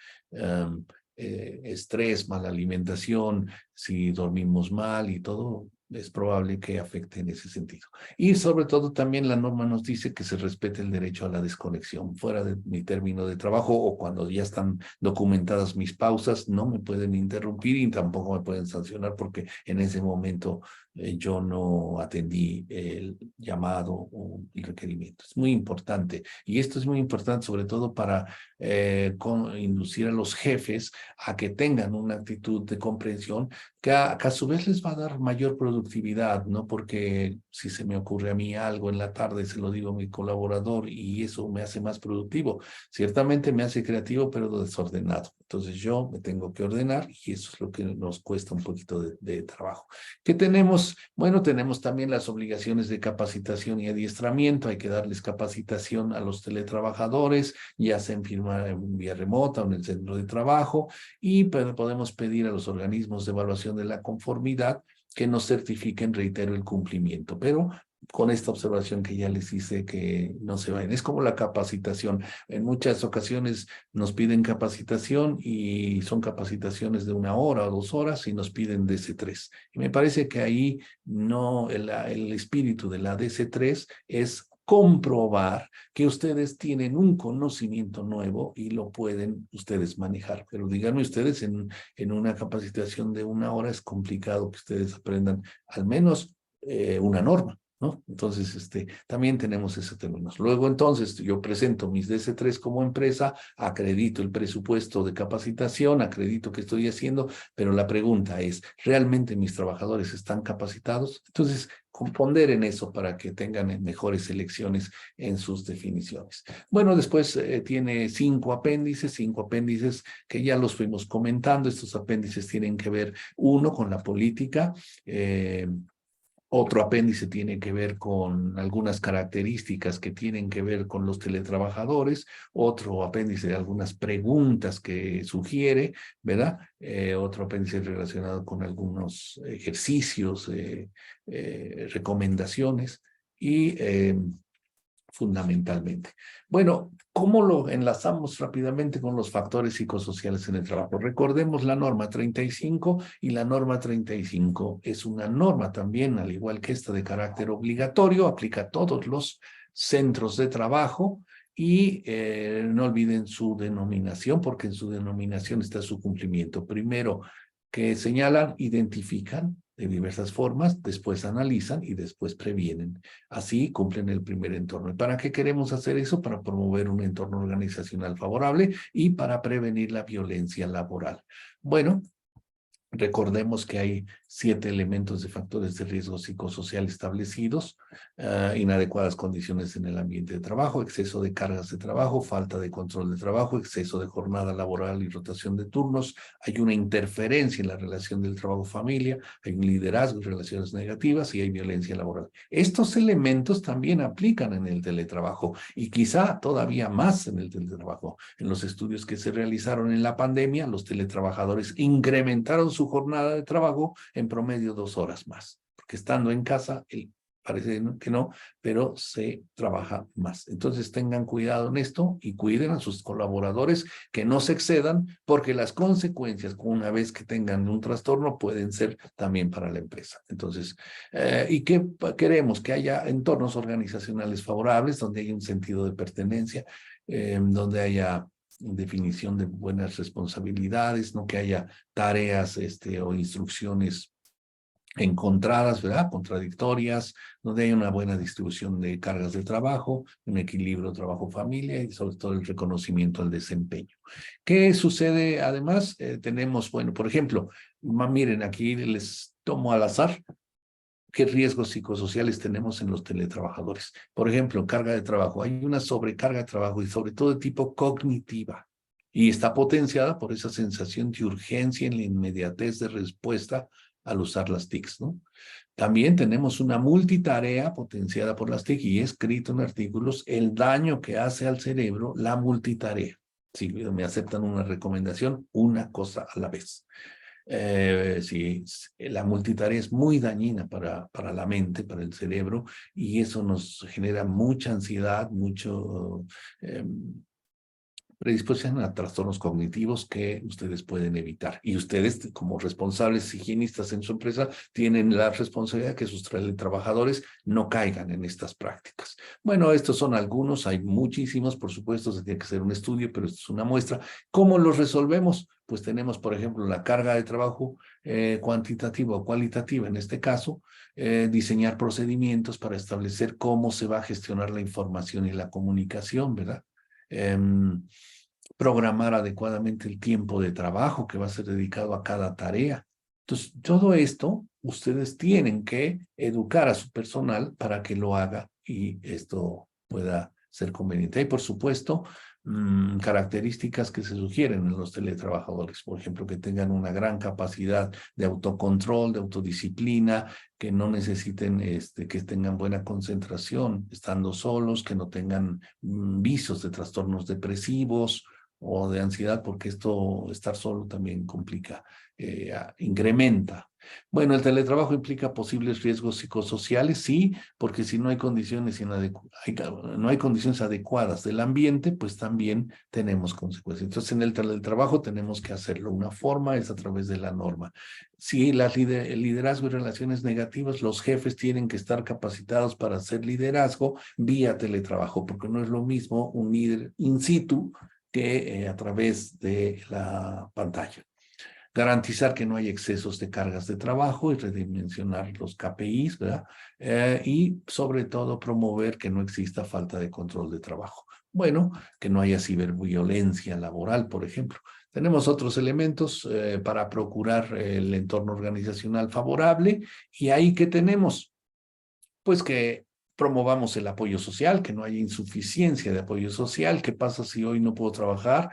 Estrés, mala alimentación, si dormimos mal y todo, es probable que afecte en ese sentido. Y sobre todo también la norma nos dice que se respete el derecho a la desconexión. Fuera de mi término de trabajo o cuando ya están documentadas mis pausas, no me pueden interrumpir y tampoco me pueden sancionar porque en ese momento yo no atendí el llamado o el requerimiento. Es muy importante. Y esto es muy importante sobre todo para inducir a los jefes a que tengan una actitud de comprensión que a su vez les va a dar mayor productividad, ¿no? Porque si se me ocurre a mí algo en la tarde, se lo digo a mi colaborador y eso me hace más productivo. Ciertamente me hace creativo, pero desordenado. Entonces yo me tengo que ordenar y eso es lo que nos cuesta un poquito de trabajo. ¿Qué tenemos? Bueno, tenemos también las obligaciones de capacitación y adiestramiento. Hay que darles capacitación a los teletrabajadores, ya sea en vía remota o en el centro de trabajo, y podemos pedir a los organismos de evaluación de la conformidad que nos certifiquen, reitero, el cumplimiento, pero con esta observación que ya les hice que no se vayan. Es como la capacitación. En muchas ocasiones nos piden capacitación y son capacitaciones de 1 hora o 2 horas y nos piden DC3. Y me parece que ahí no, el espíritu de la DC3 es comprobar que ustedes tienen un conocimiento nuevo y lo pueden ustedes manejar. Pero díganme ustedes, en una capacitación de 1 hora es complicado que ustedes aprendan al menos una norma, ¿no? Entonces, también tenemos ese término. Luego, entonces, yo presento mis DC3 como empresa, acredito el presupuesto de capacitación, acredito que estoy haciendo, pero la pregunta es, ¿realmente mis trabajadores están capacitados? Entonces, ponderen eso para que tengan mejores elecciones en sus definiciones. Bueno, después tiene 5 apéndices que ya los fuimos comentando. Estos apéndices tienen que ver, uno, con la política, otro apéndice tiene que ver con algunas características que tienen que ver con los teletrabajadores, otro apéndice de algunas preguntas que sugiere, ¿verdad? Otro apéndice relacionado con algunos ejercicios, recomendaciones y fundamentalmente. Bueno, ¿cómo lo enlazamos rápidamente con los factores psicosociales en el trabajo? Recordemos la norma 35 y la norma 35 es una norma también, al igual que esta, de carácter obligatorio, aplica a todos los centros de trabajo y no olviden su denominación, porque en su denominación está su cumplimiento. Primero, que señalan, identifican de diversas formas, después analizan y después previenen. Así cumplen el primer entorno. ¿Y para qué queremos hacer eso? Para promover un entorno organizacional favorable y para prevenir la violencia laboral. Bueno, recordemos que hay 7 elementos de factores de riesgo psicosocial establecidos: inadecuadas condiciones en el ambiente de trabajo, exceso de cargas de trabajo, falta de control de trabajo, exceso de jornada laboral y rotación de turnos, hay una interferencia en la relación del trabajo-familia, hay un liderazgo y relaciones negativas y hay violencia laboral. Estos elementos también aplican en el teletrabajo y quizá todavía más en el teletrabajo. En los estudios que se realizaron en la pandemia, los teletrabajadores incrementaron su jornada de trabajo en promedio 2 horas más, porque estando en casa, parece que no, pero se trabaja más. Entonces tengan cuidado en esto y cuiden a sus colaboradores que no se excedan, porque las consecuencias una vez que tengan un trastorno pueden ser también para la empresa. Entonces, ¿y qué queremos? Que haya entornos organizacionales favorables, donde haya un sentido de pertenencia, donde haya definición de buenas responsabilidades, no que haya tareas o instrucciones encontradas, ¿verdad? Contradictorias, donde hay una buena distribución de cargas de trabajo, un equilibrio trabajo-familia y sobre todo el reconocimiento al desempeño. ¿Qué sucede además? Tenemos, bueno, por ejemplo, miren, aquí les tomo al azar qué riesgos psicosociales tenemos en los teletrabajadores. Por ejemplo, carga de trabajo. Hay una sobrecarga de trabajo y sobre todo de tipo cognitiva. Y está potenciada por esa sensación de urgencia en la inmediatez de respuesta al usar las TICs, ¿no? También tenemos una multitarea potenciada por las TIC y he escrito en artículos el daño que hace al cerebro la multitarea. Si me aceptan una recomendación, una cosa a la vez. Sí, la multitarea es muy dañina para la mente, para el cerebro, y eso nos genera mucha ansiedad, mucho predisposición a trastornos cognitivos que ustedes pueden evitar. Y ustedes, como responsables higienistas en su empresa, tienen la responsabilidad de que sus trabajadores no caigan en estas prácticas. Bueno, estos son algunos, hay muchísimos, por supuesto, se tiene que hacer un estudio, pero esto es una muestra. ¿Cómo los resolvemos? Pues tenemos, por ejemplo, la carga de trabajo cuantitativa o cualitativa, en este caso, diseñar procedimientos para establecer cómo se va a gestionar la información y la comunicación, ¿verdad? Programar adecuadamente el tiempo de trabajo que va a ser dedicado a cada tarea. Entonces, todo esto, ustedes tienen que educar a su personal para que lo haga y esto pueda ser conveniente. Y por supuesto, características que se sugieren en los teletrabajadores, por ejemplo, que tengan una gran capacidad de autocontrol, de autodisciplina, que no necesiten, que tengan buena concentración estando solos, que no tengan visos de trastornos depresivos o de ansiedad, porque estar solo también complica, incrementa. Bueno, el teletrabajo implica posibles riesgos psicosociales, sí, porque si no hay condiciones no hay condiciones adecuadas del ambiente, pues también tenemos consecuencias. Entonces, en el teletrabajo tenemos que hacerlo. Una forma es a través de la norma. Si el liderazgo y relaciones negativas, los jefes tienen que estar capacitados para hacer liderazgo vía teletrabajo, porque no es lo mismo un líder in situ que a través de la pantalla. Garantizar que no hay excesos de cargas de trabajo y redimensionar los KPIs, ¿verdad? Y sobre todo promover que no exista falta de control de trabajo. Bueno, que no haya ciberviolencia laboral, por ejemplo. Tenemos otros elementos para procurar el entorno organizacional favorable y ahí que tenemos, pues que promovamos el apoyo social, que no haya insuficiencia de apoyo social. ¿Qué pasa si hoy no puedo trabajar?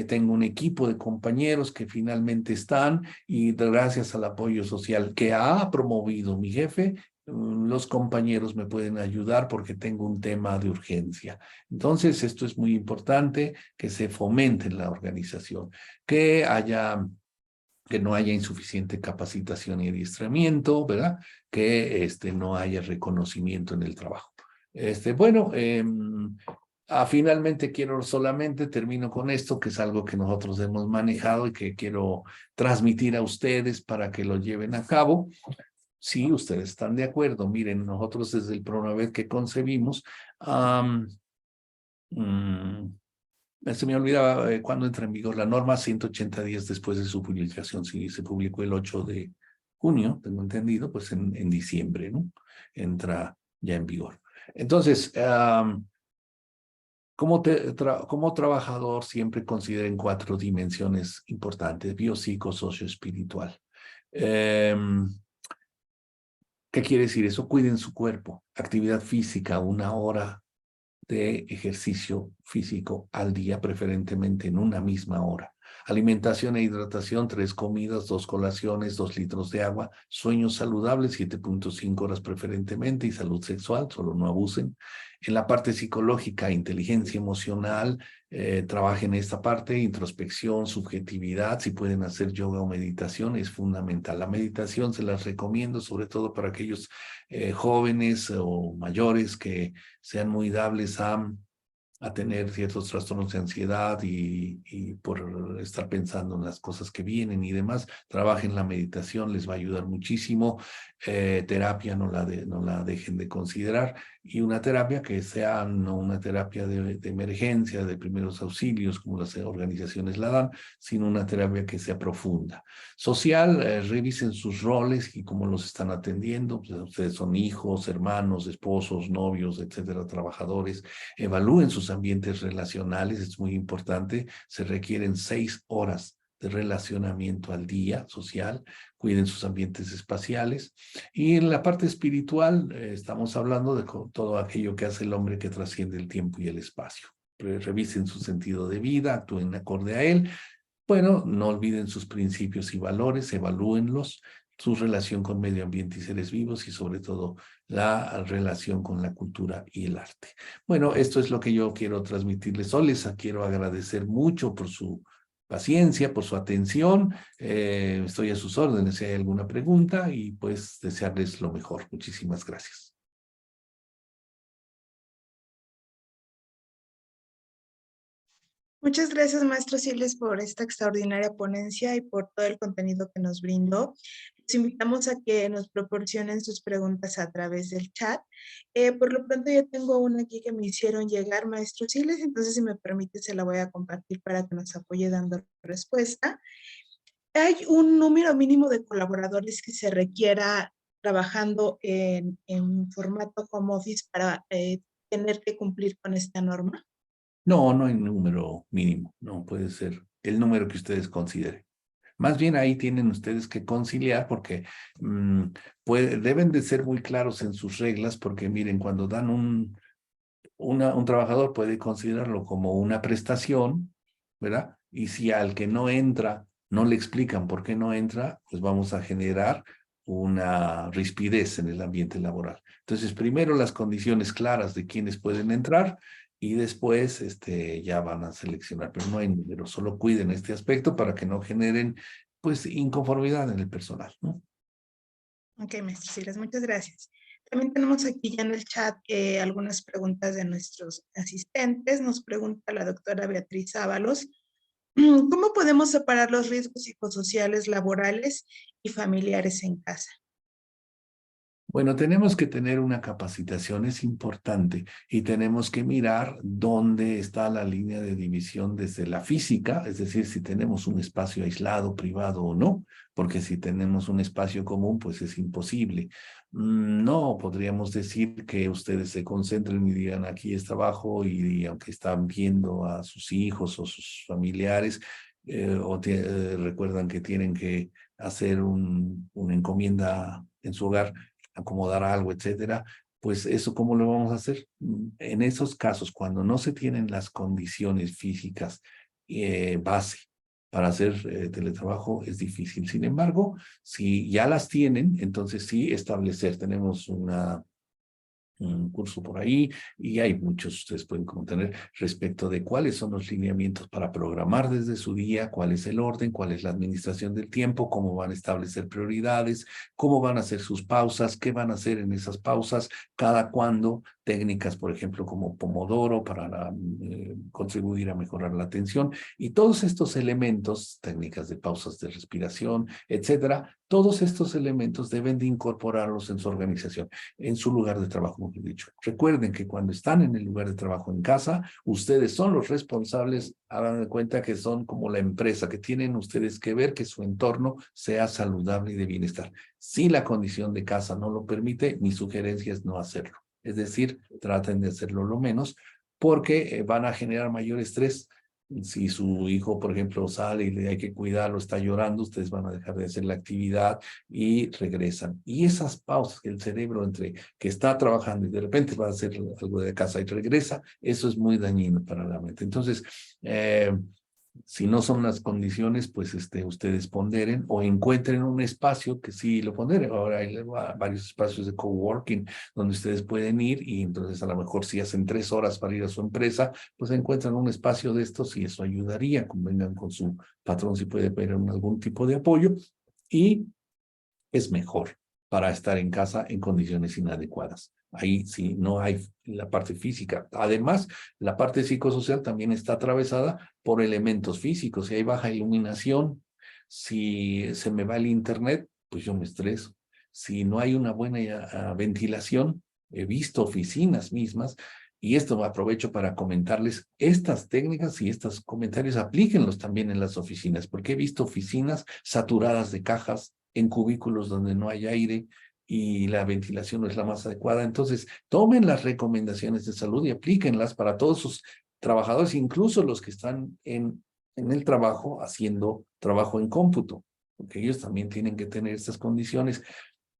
Tengo un equipo de compañeros que finalmente están y gracias al apoyo social que ha promovido mi jefe, los compañeros me pueden ayudar porque tengo un tema de urgencia. Entonces, esto es muy importante, que se fomente en la organización, que no haya insuficiente capacitación y adiestramiento, ¿verdad? Que no haya reconocimiento en el trabajo. Bueno, finalmente termino con esto, que es algo que nosotros hemos manejado y que quiero transmitir a ustedes para que lo lleven a cabo. Si ustedes están de acuerdo, miren, nosotros desde el Pronavet que concebimos, se me olvidaba cuándo entra en vigor la norma, 180 días después de su publicación. Si se publicó el 8 de junio, tengo entendido, pues en diciembre, ¿no? Entra ya en vigor. Entonces, como trabajador siempre consideren 4 dimensiones importantes: biopsico, socio, espiritual. ¿Qué quiere decir eso? Cuiden su cuerpo. Actividad física, 1 hora de ejercicio físico al día, preferentemente en una misma hora. Alimentación e hidratación, 3 comidas, 2 colaciones, 2 litros de agua. Sueños saludables, 7.5 horas preferentemente. Y salud sexual, solo no abusen. En la parte psicológica, inteligencia emocional, trabajen esta parte, introspección, subjetividad. Si pueden hacer yoga o meditación, es fundamental. La meditación se las recomiendo, sobre todo para aquellos jóvenes o mayores que sean muy dables a tener ciertos trastornos de ansiedad y por estar pensando en las cosas que vienen y demás. Trabajen la meditación, les va a ayudar muchísimo. Terapia no la dejen de considerar, y una terapia que sea no una terapia de emergencia, de primeros auxilios, como las organizaciones la dan, sino una terapia que sea profunda. Social, revisen sus roles y cómo los están atendiendo. Pues, ustedes son hijos, hermanos, esposos, novios, etcétera, trabajadores. Evalúen sus ambientes relacionales, es muy importante. Se requieren 6 horas de relacionamiento al día social. Cuiden sus ambientes espaciales. Y en la parte espiritual, estamos hablando de todo aquello que hace el hombre que trasciende el tiempo y el espacio. Revisen su sentido de vida, actúen acorde a él. Bueno, no olviden sus principios y valores, evalúenlos, su relación con medio ambiente y seres vivos, y sobre todo la relación con la cultura y el arte. Bueno, esto es lo que yo quiero transmitirles hoy. Les quiero agradecer mucho por su paciencia, por su atención. Estoy a sus órdenes si hay alguna pregunta, y pues desearles lo mejor. Muchísimas gracias. Muchas gracias, maestro Siles, por esta extraordinaria ponencia y por todo el contenido que nos brindó. Los invitamos a que nos proporcionen sus preguntas a través del chat. Por lo pronto yo tengo una aquí que me hicieron llegar, maestro Siles, entonces si me permite se la voy a compartir para que nos apoye dando respuesta. ¿Hay un número mínimo de colaboradores que se requiera trabajando en formato home office para tener que cumplir con esta norma? No, no hay número mínimo. No puede ser el número que ustedes consideren. Más bien ahí tienen ustedes que conciliar, porque deben de ser muy claros en sus reglas, porque miren, cuando dan un trabajador puede considerarlo como una prestación, ¿verdad? Y si al que no entra no le explican por qué no entra, pues vamos a generar una rispidez en el ambiente laboral. Entonces, primero las condiciones claras de quienes pueden entrar, y después ya van a seleccionar, pero no hay número. Solo cuiden este aspecto para que no generen pues inconformidad en el personal, ¿no? Ok, maestro Siles, muchas gracias. También tenemos aquí ya en el chat algunas preguntas de nuestros asistentes. Nos pregunta la doctora Beatriz Ábalos, ¿cómo podemos separar los riesgos psicosociales laborales y familiares en casa? Bueno, tenemos que tener una capacitación, es importante, y tenemos que mirar dónde está la línea de división desde la física, es decir, si tenemos un espacio aislado, privado o no, porque si tenemos un espacio común, pues es imposible. No, podríamos decir que ustedes se concentren y digan, aquí es trabajo, y aunque están viendo a sus hijos o sus familiares, recuerdan que tienen que hacer una encomienda en su hogar, acomodar algo, etcétera, pues eso, ¿cómo lo vamos a hacer? En esos casos, cuando no se tienen las condiciones físicas base para hacer teletrabajo, es difícil. Sin embargo, si ya las tienen, entonces sí establecer. Tenemos un curso por ahí, y hay muchos, ustedes pueden tener respecto de cuáles son los lineamientos para programar desde su día, cuál es el orden, cuál es la administración del tiempo, cómo van a establecer prioridades, cómo van a hacer sus pausas, qué van a hacer en esas pausas, cada cuándo, técnicas, por ejemplo, como Pomodoro para contribuir a mejorar la atención, y todos estos elementos, técnicas de pausas de respiración, etcétera, todos estos elementos deben de incorporarlos en su organización, en su lugar de trabajo, como he dicho. Recuerden que cuando están en el lugar de trabajo en casa, ustedes son los responsables. Hagan de cuenta que son como la empresa, que tienen ustedes que ver que su entorno sea saludable y de bienestar. Si la condición de casa no lo permite, mi sugerencia es no hacerlo. Es decir, traten de hacerlo lo menos, porque van a generar mayor estrés Si su hijo, por ejemplo, sale y le hay que cuidarlo, está llorando, ustedes van a dejar de hacer la actividad y regresan. Y esas pausas que el cerebro entre que está trabajando y de repente va a hacer algo de casa y regresa, eso es muy dañino para la mente. Entonces, si no son las condiciones, pues ustedes ponderen o encuentren un espacio que sí lo ponderen. Ahora hay varios espacios de coworking donde ustedes pueden ir y entonces a lo mejor si hacen 3 horas para ir a su empresa, pues encuentran un espacio de estos y eso ayudaría. Convengan con su patrón si puede pedir algún tipo de apoyo y es mejor para estar en casa en condiciones inadecuadas. Ahí sí no hay la parte física. Además, la parte psicosocial también está atravesada por elementos físicos. Si hay baja iluminación, si se me va el internet, pues yo me estreso. Si no hay una buena ventilación, he visto oficinas mismas y esto aprovecho para comentarles estas técnicas y estos comentarios, aplíquenlos también en las oficinas, porque he visto oficinas saturadas de cajas en cubículos donde no hay aire y la ventilación no es la más adecuada. Entonces, tomen las recomendaciones de salud y aplíquenlas para todos sus trabajadores, incluso los que están en el trabajo haciendo trabajo en cómputo, porque ellos también tienen que tener estas condiciones,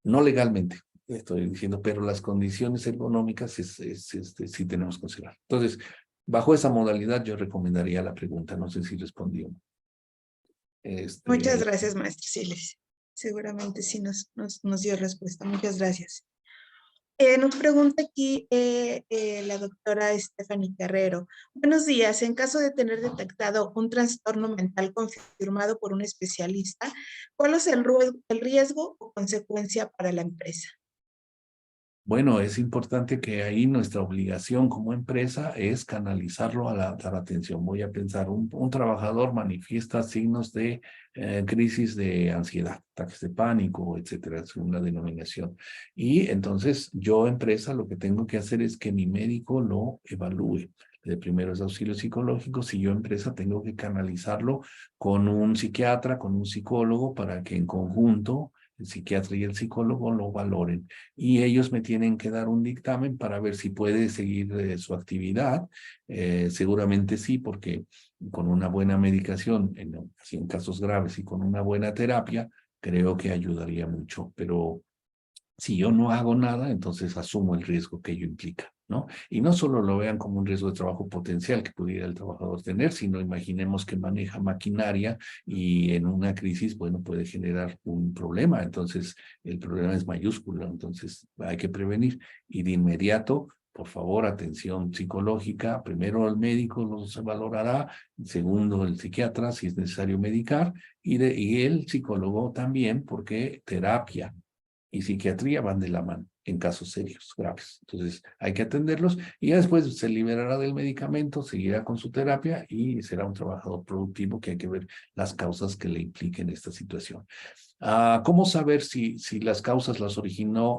no legalmente, estoy diciendo, pero las condiciones ergonómicas sí tenemos que considerar. Entonces, bajo esa modalidad yo recomendaría la pregunta, no sé si respondí o no. Muchas gracias, maestro. Sí, seguramente sí nos dio respuesta. Muchas gracias. Nos pregunta aquí la doctora Stephanie Carrero. Buenos días. En caso de tener detectado un trastorno mental confirmado por un especialista, ¿cuál es el riesgo o consecuencia para la empresa? Bueno, es importante que ahí nuestra obligación como empresa es canalizarlo a dar atención. Voy a pensar, un trabajador manifiesta signos de crisis de ansiedad, ataques de pánico, etcétera, según la denominación. Y entonces yo, empresa, lo que tengo que hacer es que mi médico lo evalúe de primeros auxilios psicológicos y yo, empresa, tengo que canalizarlo con un psiquiatra, con un psicólogo, para que en conjunto el psiquiatra y el psicólogo lo valoren y ellos me tienen que dar un dictamen para ver si puede seguir su actividad. Seguramente sí, porque con una buena medicación, en casos graves y con una buena terapia, creo que ayudaría mucho, pero si yo no hago nada, entonces asumo el riesgo que ello implica, ¿no? Y no solo lo vean como un riesgo de trabajo potencial que pudiera el trabajador tener, sino imaginemos que maneja maquinaria y en una crisis, bueno, puede generar un problema. Entonces, el problema es mayúsculo, entonces hay que prevenir. Y de inmediato, por favor, atención psicológica. Primero el médico los valorará, segundo el psiquiatra, si es necesario medicar, y el psicólogo también, porque terapia y psiquiatría van de la mano en casos serios, graves. Entonces hay que atenderlos y ya después se liberará del medicamento, seguirá con su terapia y será un trabajador productivo, que hay que ver las causas que le impliquen esta situación. ¿Cómo saber si las causas las originó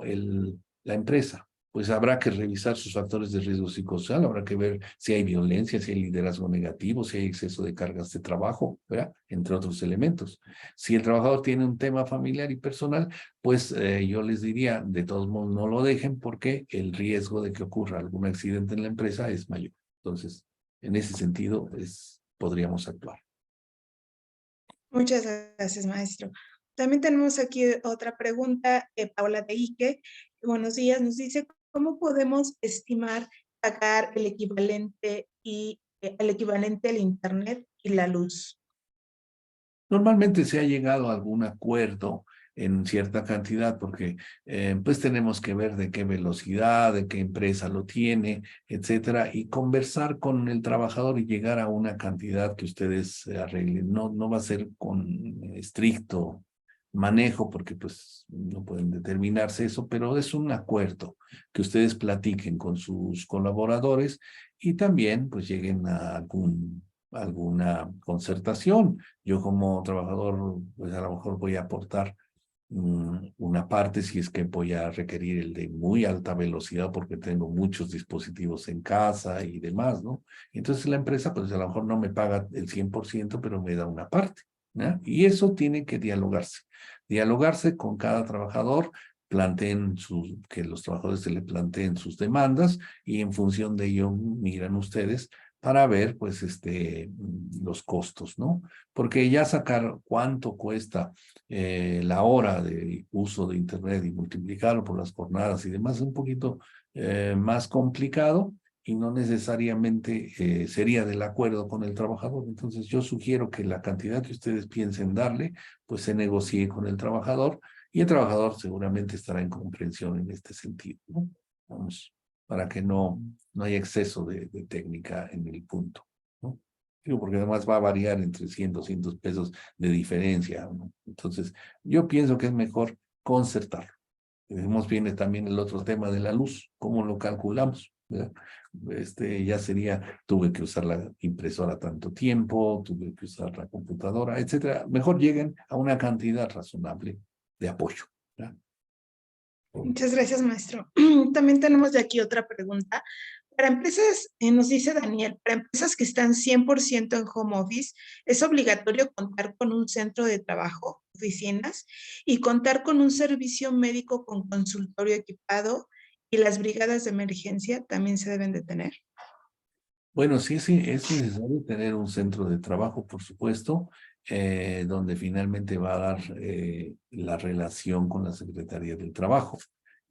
la empresa? Pues habrá que revisar sus factores de riesgo psicosocial, habrá que ver si hay violencia, si hay liderazgo negativo, si hay exceso de cargas de trabajo, ¿verdad? Entre otros elementos. Si el trabajador tiene un tema familiar y personal, pues yo les diría, de todos modos, no lo dejen porque el riesgo de que ocurra algún accidente en la empresa es mayor. Entonces, en ese sentido, podríamos actuar. Muchas gracias, maestro. También tenemos aquí otra pregunta, Paula de Ike. Buenos días, nos dice, ¿cómo podemos estimar pagar el equivalente al Internet y la luz? Normalmente se ha llegado a algún acuerdo en cierta cantidad porque pues tenemos que ver de qué velocidad, de qué empresa lo tiene, etcétera, y conversar con el trabajador y llegar a una cantidad que ustedes arreglen. No va a ser con estricto manejo porque pues no pueden determinarse eso, pero es un acuerdo que ustedes platiquen con sus colaboradores y también pues lleguen a alguna concertación. Yo como trabajador, pues a lo mejor voy a aportar una parte si es que voy a requerir el de muy alta velocidad porque tengo muchos dispositivos en casa y demás, ¿no? Entonces la empresa, pues a lo mejor no me paga el 100%, pero me da una parte, ¿no? Y eso tiene que dialogarse con cada trabajador, que los trabajadores se le planteen sus demandas y en función de ello miran ustedes para ver, pues, los costos, ¿no? Porque ya sacar cuánto cuesta la hora de uso de Internet y multiplicarlo por las jornadas y demás es un poquito más complicado y no necesariamente sería del acuerdo con el trabajador. Entonces, yo sugiero que la cantidad que ustedes piensen darle, pues se negocie con el trabajador y el trabajador seguramente estará en comprensión en este sentido, ¿no? Vamos, para que no haya exceso de técnica en el punto, ¿no? Digo, porque además va a variar entre 100, 200 pesos de diferencia, ¿no? Entonces, yo pienso que es mejor concertarlo. Vemos viene también el otro tema de la luz, ¿cómo lo calculamos? ¿Verdad? Ya sería, tuve que usar la impresora tanto tiempo, tuve que usar la computadora, etcétera. Mejor lleguen a una cantidad razonable de apoyo, ¿verdad? Muchas gracias, maestro. También tenemos de aquí otra pregunta. Para empresas, nos dice Daniel, para empresas que están 100% en home office, ¿es obligatorio contar con un centro de trabajo, oficinas, y contar con un servicio médico con consultorio equipado? ¿Y las brigadas de emergencia también se deben de tener? Bueno, sí, sí, es necesario tener un centro de trabajo, por supuesto, donde finalmente va a dar la relación con la Secretaría del Trabajo.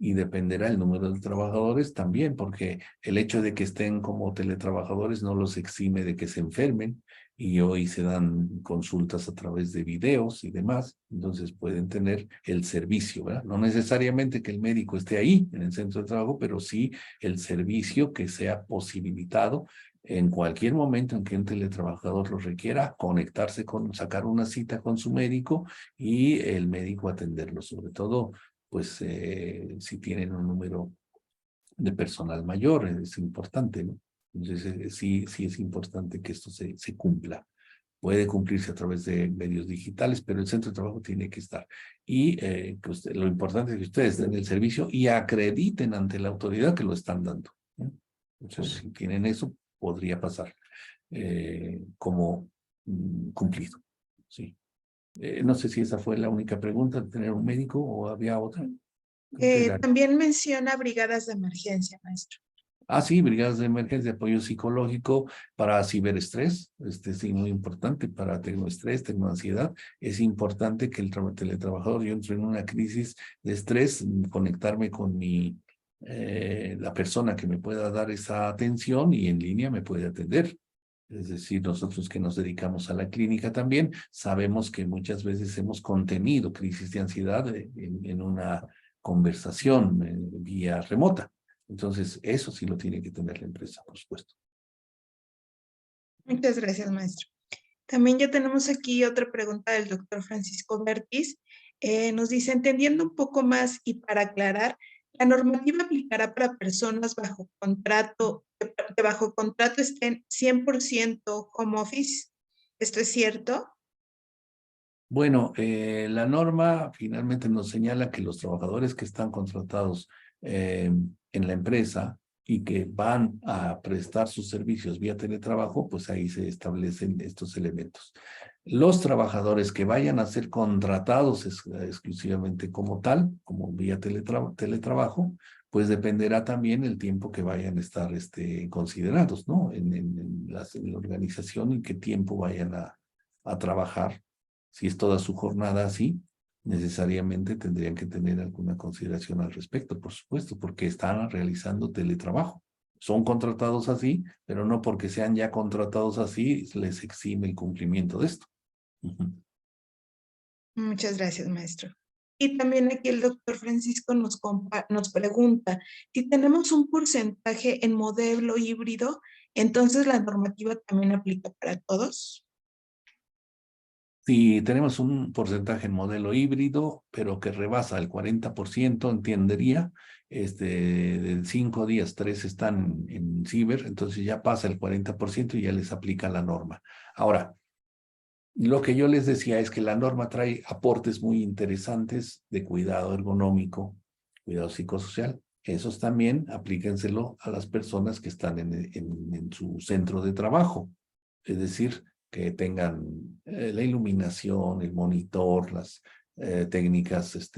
Y dependerá el número de trabajadores también, porque el hecho de que estén como teletrabajadores no los exime de que se enfermen y hoy se dan consultas a través de videos y demás, entonces pueden tener el servicio, ¿verdad? No necesariamente que el médico esté ahí en el centro de trabajo, pero sí el servicio que sea posibilitado en cualquier momento en que un teletrabajador lo requiera, conectarse con, sacar una cita con su médico y el médico atenderlo, sobre todo, pues, si tienen un número de personal mayor, es importante, ¿no? Entonces, sí, sí es importante que esto se cumpla. Puede cumplirse a través de medios digitales, pero el centro de trabajo tiene que estar. Y lo importante es que ustedes den el servicio y acrediten ante la autoridad que lo están dando, ¿no? Entonces, si tienen eso, podría pasar como cumplido. Sí. No sé si esa fue la única pregunta, de tener un médico o había otra. También menciona brigadas de emergencia, maestro. Ah, sí, brigadas de emergencia, apoyo psicológico para ciberestrés, sí, muy importante para tecnoestrés, tecnoansiedad. Es importante que el teletrabajador, yo entro en una crisis de estrés, conectarme con la persona que me pueda dar esa atención y en línea me puede atender. Es decir, nosotros que nos dedicamos a la clínica también, sabemos que muchas veces hemos contenido crisis de ansiedad en una conversación vía remota. Entonces, eso sí lo tiene que tener la empresa, por supuesto. Muchas gracias, maestro. También ya tenemos aquí otra pregunta del doctor Francisco Bertis. Nos dice, entendiendo un poco más y para aclarar, ¿la normativa aplicará para personas bajo contrato, que bajo contrato estén 100% home office? ¿Esto es cierto? Bueno, la norma finalmente nos señala que los trabajadores que están contratados en la empresa y que van a prestar sus servicios vía teletrabajo, pues ahí se establecen estos elementos. Los trabajadores que vayan a ser contratados exclusivamente como tal, como vía teletrabajo, pues dependerá también el tiempo que vayan a estar considerados, ¿no? En la organización y qué tiempo vayan a trabajar. Si es toda su jornada así, necesariamente tendrían que tener alguna consideración al respecto, por supuesto, porque están realizando teletrabajo. Son contratados así, pero no porque sean ya contratados así, les exime el cumplimiento de esto. Muchas gracias, maestro. Y también aquí el doctor Francisco nos pregunta, si tenemos un porcentaje en modelo híbrido, entonces la normativa también aplica para todos. Si tenemos un porcentaje en modelo híbrido, pero que rebasa el 40%, entendería, de 5 días, 3 están en ciber, entonces ya pasa el 40% y ya les aplica la norma. Ahora, lo que yo les decía es que la norma trae aportes muy interesantes de cuidado ergonómico, cuidado psicosocial. Esos también aplíquenselo a las personas que están en su centro de trabajo. Es decir, que tengan la iluminación, el monitor, las técnicas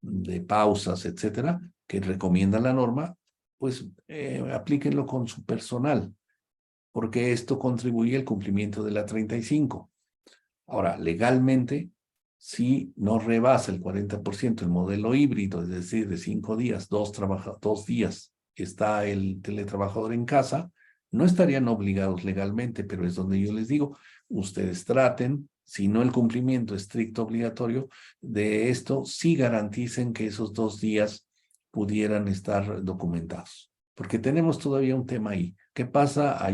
de pausas, etcétera, que recomienda la norma, pues aplíquenlo con su personal. porque esto contribuye al cumplimiento de la 35. Ahora, legalmente, si no rebasa el 40% el modelo híbrido, es decir, de 5 días, 2 días está el teletrabajador en casa, no estarían obligados legalmente, pero es donde yo les digo, ustedes traten, si no el cumplimiento estricto obligatorio de esto, sí garanticen que esos 2 días pudieran estar documentados. Porque tenemos todavía un tema ahí. ¿Qué pasa?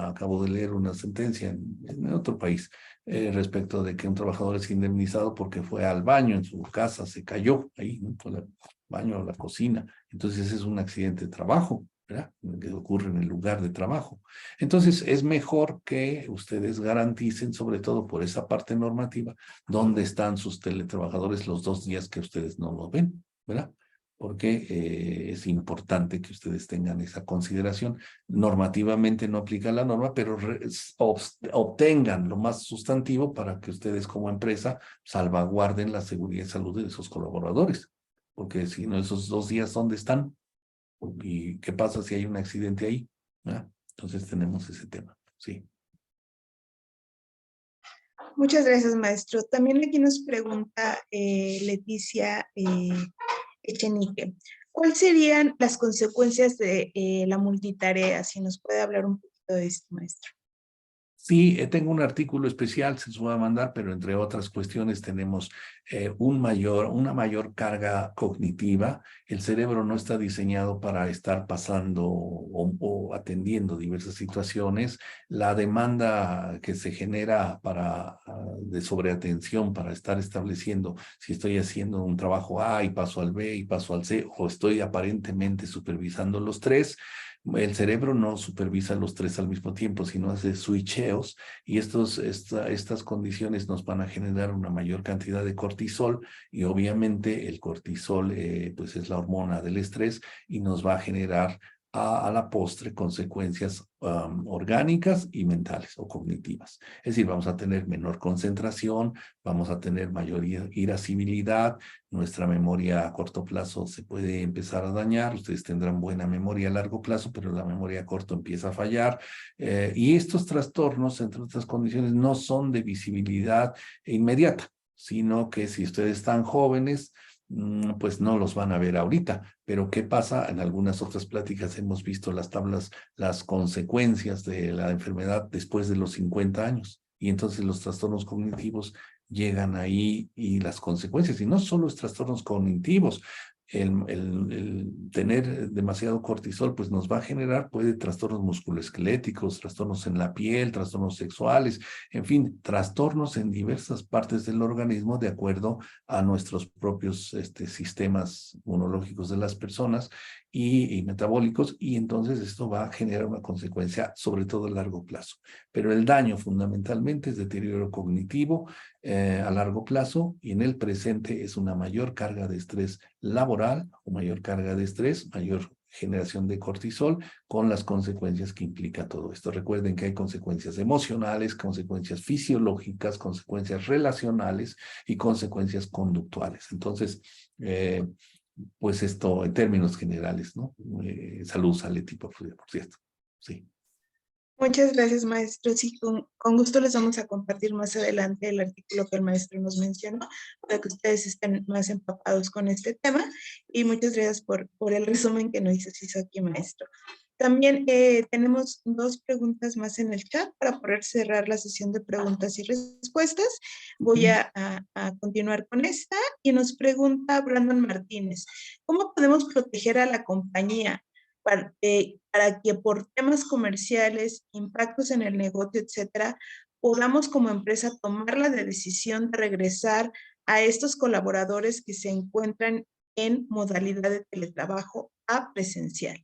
Acabo de leer una sentencia en otro país respecto de que un trabajador es indemnizado porque fue al baño en su casa, se cayó ahí, ¿no? Fue al baño o la cocina. Entonces ese es un accidente de trabajo, ¿verdad? Que ocurre en el lugar de trabajo. Entonces es mejor que ustedes garanticen, sobre todo por esa parte normativa, dónde están sus teletrabajadores los 2 días que ustedes no lo ven, ¿verdad? Porque es importante que ustedes tengan esa consideración. Normativamente no aplica la norma, pero obtengan lo más sustantivo para que ustedes como empresa salvaguarden la seguridad y salud de esos colaboradores. Porque si no, esos 2 días, ¿dónde están? ¿Y qué pasa si hay un accidente ahí? ¿Ah? Entonces tenemos ese tema, sí. Muchas gracias, maestro. También aquí nos pregunta Leticia Echenique. ¿Cuáles serían las consecuencias de la multitarea? Si nos puede hablar un poquito de esto, maestro. Sí, tengo un artículo especial, se los voy a mandar, pero entre otras cuestiones tenemos una mayor carga cognitiva. El cerebro no está diseñado para estar pasando o atendiendo diversas situaciones. La demanda que se genera de sobreatención para estar estableciendo si estoy haciendo un trabajo A y paso al B y paso al C, o estoy aparentemente supervisando los 3. El cerebro no supervisa los 3 al mismo tiempo, sino hace switcheos, y estas condiciones nos van a generar una mayor cantidad de cortisol, y obviamente el cortisol pues es la hormona del estrés y nos va a generar a la postre consecuencias orgánicas y mentales o cognitivas. Es decir, vamos a tener menor concentración, vamos a tener mayor irascibilidad, nuestra memoria a corto plazo se puede empezar a dañar, ustedes tendrán buena memoria a largo plazo, pero la memoria a corto empieza a fallar. Y estos trastornos, entre otras condiciones, no son de visibilidad inmediata, sino que si ustedes están jóvenes, pues no los van a ver ahorita. Pero ¿qué pasa? En algunas otras pláticas hemos visto las tablas, las consecuencias de la enfermedad después de los 50 años. Y entonces los trastornos cognitivos llegan ahí, y las consecuencias, y no solo los trastornos cognitivos, el tener demasiado cortisol pues nos va a generar, puede, trastornos musculoesqueléticos, trastornos en la piel, trastornos sexuales, en fin, trastornos en diversas partes del organismo de acuerdo a nuestros propios sistemas inmunológicos de las personas y metabólicos, y entonces esto va a generar una consecuencia sobre todo a largo plazo. Pero el daño fundamentalmente es deterioro cognitivo a largo plazo, y en el presente es una mayor carga de estrés laboral o mayor carga de estrés, mayor generación de cortisol, con las consecuencias que implica todo esto. Recuerden que hay consecuencias emocionales, consecuencias fisiológicas, consecuencias relacionales y consecuencias conductuales. Entonces, pues esto en términos generales, ¿no? Salud, Leti, por cierto. Sí. Muchas gracias, maestro. Sí, con gusto les vamos a compartir más adelante el artículo que el maestro nos mencionó para que ustedes estén más empapados con este tema. Y muchas gracias por el resumen que nos hizo aquí, maestro. También tenemos 2 preguntas más en el chat para poder cerrar la sesión de preguntas y respuestas. Voy a continuar con esta, y nos pregunta Brandon Martínez: ¿cómo podemos proteger a la compañía para que por temas comerciales, impactos en el negocio, etcétera, podamos como empresa tomar la decisión de regresar a estos colaboradores que se encuentran en modalidad de teletrabajo a presencial?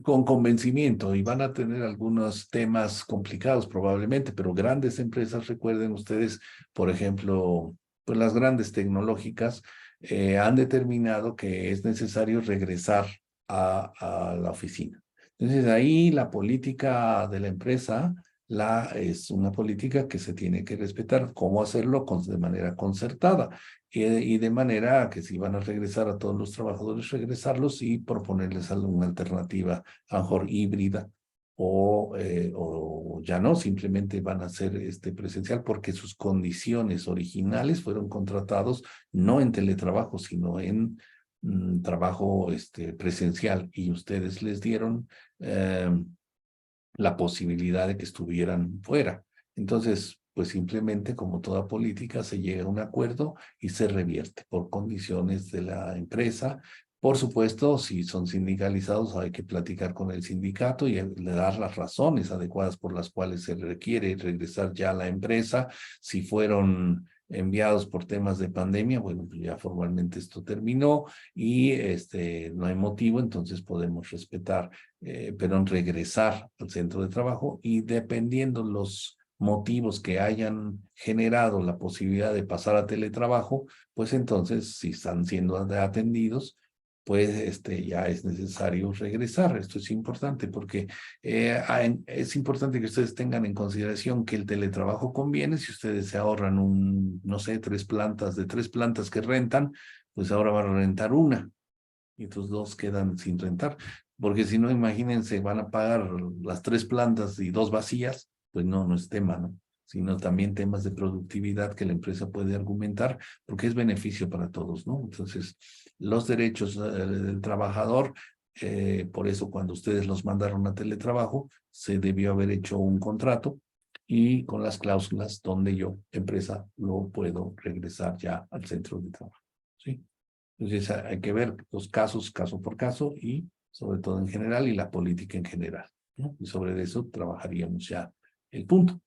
Con convencimiento, y van a tener algunos temas complicados probablemente, pero grandes empresas, recuerden ustedes, por ejemplo, pues las grandes tecnológicas han determinado que es necesario regresar a la oficina. Entonces ahí la política de la empresa es una política que se tiene que respetar. ¿Cómo hacerlo? De manera concertada. Y de manera que si van a regresar a todos los trabajadores, regresarlos y proponerles alguna alternativa, a lo mejor híbrida o ya no, simplemente van a ser presencial porque sus condiciones originales fueron contratados no en teletrabajo, sino en trabajo presencial, y ustedes les dieron la posibilidad de que estuvieran fuera. Entonces, pues simplemente, como toda política, se llega a un acuerdo y se revierte por condiciones de la empresa. Por supuesto, si son sindicalizados, hay que platicar con el sindicato y le dar las razones adecuadas por las cuales se requiere regresar ya a la empresa. Si fueron enviados por temas de pandemia, bueno, pues ya formalmente esto terminó y no hay motivo, entonces podemos respetar, pero regresar al centro de trabajo, y dependiendo los motivos que hayan generado la posibilidad de pasar a teletrabajo, pues entonces, si están siendo atendidos, pues ya es necesario regresar. Esto es importante porque es importante que ustedes tengan en consideración que el teletrabajo conviene si ustedes se ahorran no sé, 3 plantas, de 3 plantas que rentan, pues ahora van a rentar una y tus 2 quedan sin rentar. Porque si no, imagínense, van a pagar las 3 plantas y 2 vacías, pues no es tema, ¿no? Sino también temas de productividad que la empresa puede argumentar, porque es beneficio para todos, ¿no? Entonces, los derechos del trabajador, por eso cuando ustedes los mandaron a teletrabajo, se debió haber hecho un contrato y con las cláusulas donde yo, empresa, lo puedo regresar ya al centro de trabajo, ¿sí? Entonces hay que ver los casos, caso por caso, y sobre todo en general, y la política en general, ¿no? Y sobre eso trabajaríamos ya el punto.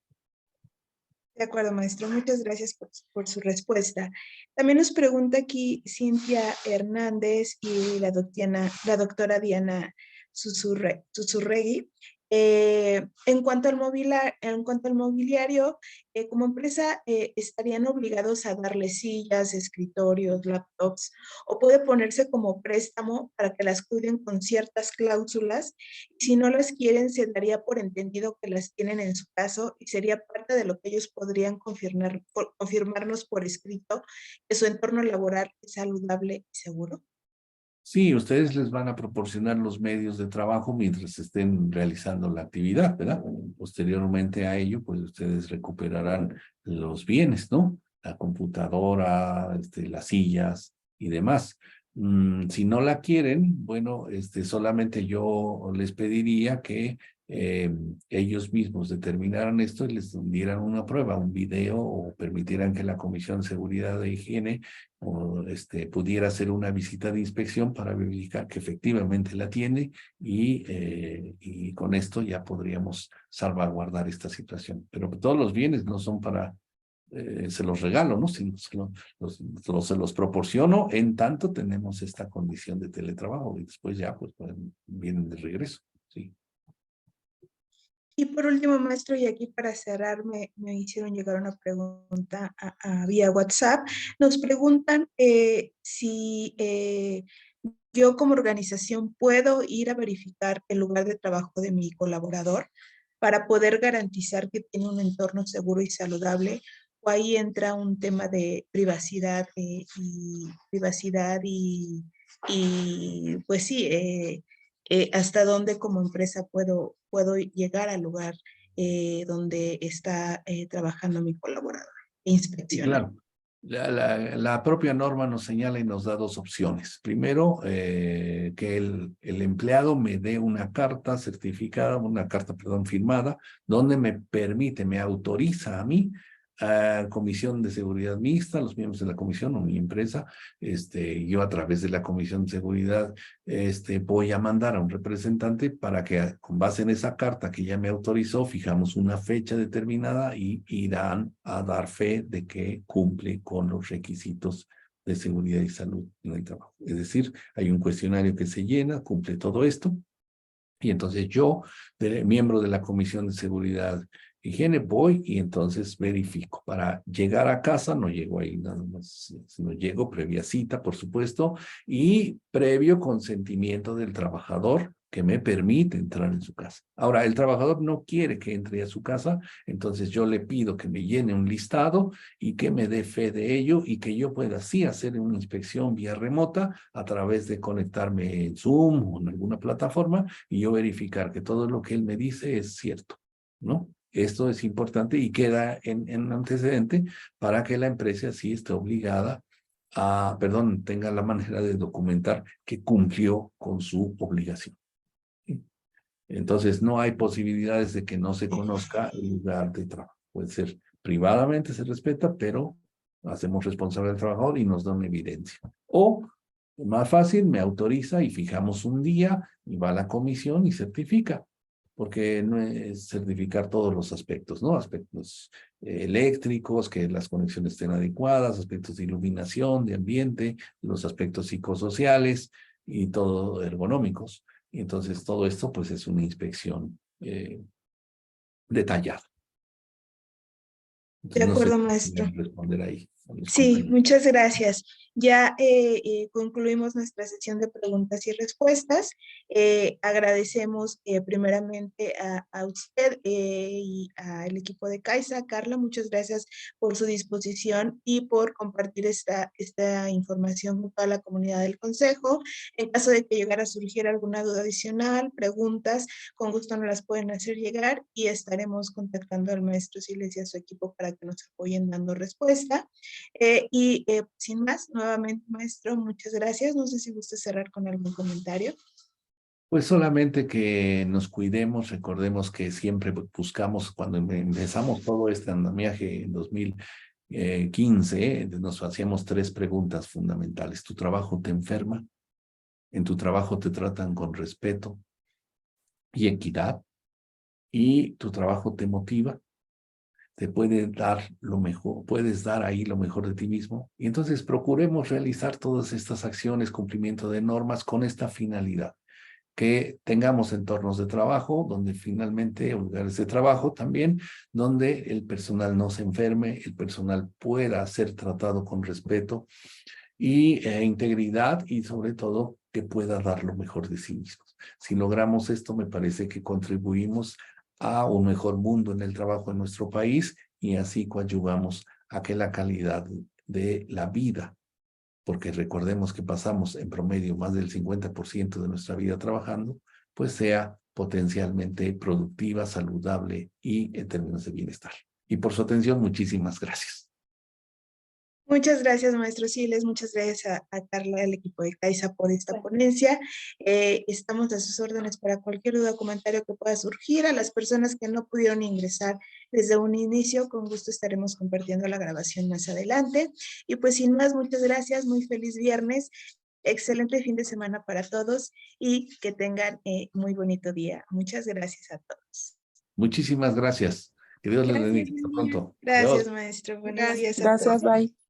De acuerdo, maestro. Muchas gracias por su respuesta. También nos pregunta aquí Cintia Hernández y la doctora Diana Susurregui. En cuanto al mobiliario, como empresa, ¿estarían obligados a darle sillas, escritorios, laptops, o puede ponerse como préstamo para que las cuiden con ciertas cláusulas? Si no las quieren, se daría por entendido que las tienen en su caso y sería parte de lo que ellos podrían confirmarnos por escrito, que su entorno laboral es saludable y seguro. Sí, ustedes les van a proporcionar los medios de trabajo mientras estén realizando la actividad, ¿verdad? Posteriormente a ello, pues ustedes recuperarán los bienes, ¿no? La computadora, las sillas y demás. Si no la quieren, bueno, solamente yo les pediría que ellos mismos determinaran esto y les dieran una prueba, un video, o permitieran que la Comisión de Seguridad e Higiene pudiera hacer una visita de inspección para verificar que efectivamente la tiene, y con esto ya podríamos salvaguardar esta situación. Pero todos los bienes no son para, se los regalo, ¿no? Sino se los proporciono en tanto tenemos esta condición de teletrabajo, y después ya pues vienen de regreso, sí. Y por último, maestro, y aquí para cerrar, me hicieron llegar una pregunta vía WhatsApp. Nos preguntan si yo como organización puedo ir a verificar el lugar de trabajo de mi colaborador para poder garantizar que tiene un entorno seguro y saludable, o ahí entra un tema de privacidad, y pues sí, hasta dónde como empresa puedo llegar al lugar donde está trabajando mi colaborador e Sí, inspeccionar. claro. La propia norma nos señala y nos da 2 opciones. Primero, que el empleado me dé una carta certificada, una carta, perdón, firmada, donde me permite, me autoriza a mí, a Comisión de Seguridad Mixta, los miembros de la comisión o mi empresa, yo a través de la Comisión de Seguridad, voy a mandar a un representante para que, con base en esa carta que ya me autorizó, fijamos una fecha determinada y irán a dar fe de que cumple con los requisitos de seguridad y salud en el trabajo. Es decir, hay un cuestionario que se llena, cumple todo esto, y entonces yo, miembro de la Comisión de Seguridad Higiene, voy y entonces verifico. Para llegar a casa, no llego ahí nada más, sino llego previa cita, por supuesto, y previo consentimiento del trabajador que me permite entrar en su casa. Ahora, el trabajador no quiere que entre a su casa, entonces yo le pido que me llene un listado y que me dé fe de ello y que yo pueda así hacer una inspección vía remota a través de conectarme en Zoom o en alguna plataforma y yo verificar que todo lo que él me dice es cierto, ¿no? Esto es importante y queda en antecedente para que la empresa sí esté obligada a, perdón, tenga la manera de documentar que cumplió con su obligación. Entonces, no hay posibilidades de que no se conozca el lugar de trabajo. Puede ser privadamente, se respeta, pero hacemos responsable al trabajador y nos da una evidencia. O, más fácil, me autoriza y fijamos un día y va a la comisión y certifica, porque no es certificar todos los aspectos, ¿no? Aspectos eléctricos, que las conexiones estén adecuadas, aspectos de iluminación, de ambiente, los aspectos psicosociales y todo ergonómicos. Y entonces todo esto pues es una inspección detallada. De Entonces no sé acuerdo, si maestro. pueden responder ahí a los Sí, compañeros. muchas gracias. Ya concluimos nuestra sesión de preguntas y respuestas. Agradecemos primeramente a usted y al equipo de CAISA. Carla, muchas gracias por su disposición y por compartir esta información con toda la comunidad del Consejo. En caso de que llegara a surgir alguna duda adicional, preguntas, con gusto nos las pueden hacer llegar y estaremos contactando al maestro Siles y a su equipo para que nos apoyen dando respuesta. Sin más, nuevamente, maestro, muchas gracias. No sé si gusta cerrar con algún comentario. Pues solamente que nos cuidemos, recordemos que siempre buscamos, cuando empezamos todo este andamiaje en 2015, nos hacíamos 3 preguntas fundamentales. ¿Tu trabajo te enferma? ¿En tu trabajo te tratan con respeto y equidad? ¿Y tu trabajo te motiva? Te puede dar lo mejor, puedes dar ahí lo mejor de ti mismo. Y entonces procuremos realizar todas estas acciones, cumplimiento de normas con esta finalidad, que tengamos entornos de trabajo donde finalmente, lugares de trabajo también, donde el personal no se enferme, el personal pueda ser tratado con respeto y integridad y sobre todo que pueda dar lo mejor de sí mismos. Si logramos esto, me parece que contribuimos a un mejor mundo en el trabajo en nuestro país y así coadyuvamos a que la calidad de la vida, porque recordemos que pasamos en promedio más del 50% de nuestra vida trabajando, pues sea potencialmente productiva, saludable y en términos de bienestar. Y por su atención, muchísimas gracias. Muchas gracias, maestro Siles. Muchas gracias a Carla y al equipo de CAISA por esta ponencia. Estamos a sus órdenes para cualquier duda o comentario que pueda surgir. A las personas que no pudieron ingresar desde un inicio, con gusto estaremos compartiendo la grabación más adelante. Y pues sin más, muchas gracias. Muy feliz viernes. Excelente fin de semana para todos y que tengan muy bonito día. Muchas gracias a todos. Muchísimas gracias. Que Dios les Gracias, bendiga. Hasta buen día. pronto. Gracias, Adiós. maestro. Buenos días a todos. Gracias, bye.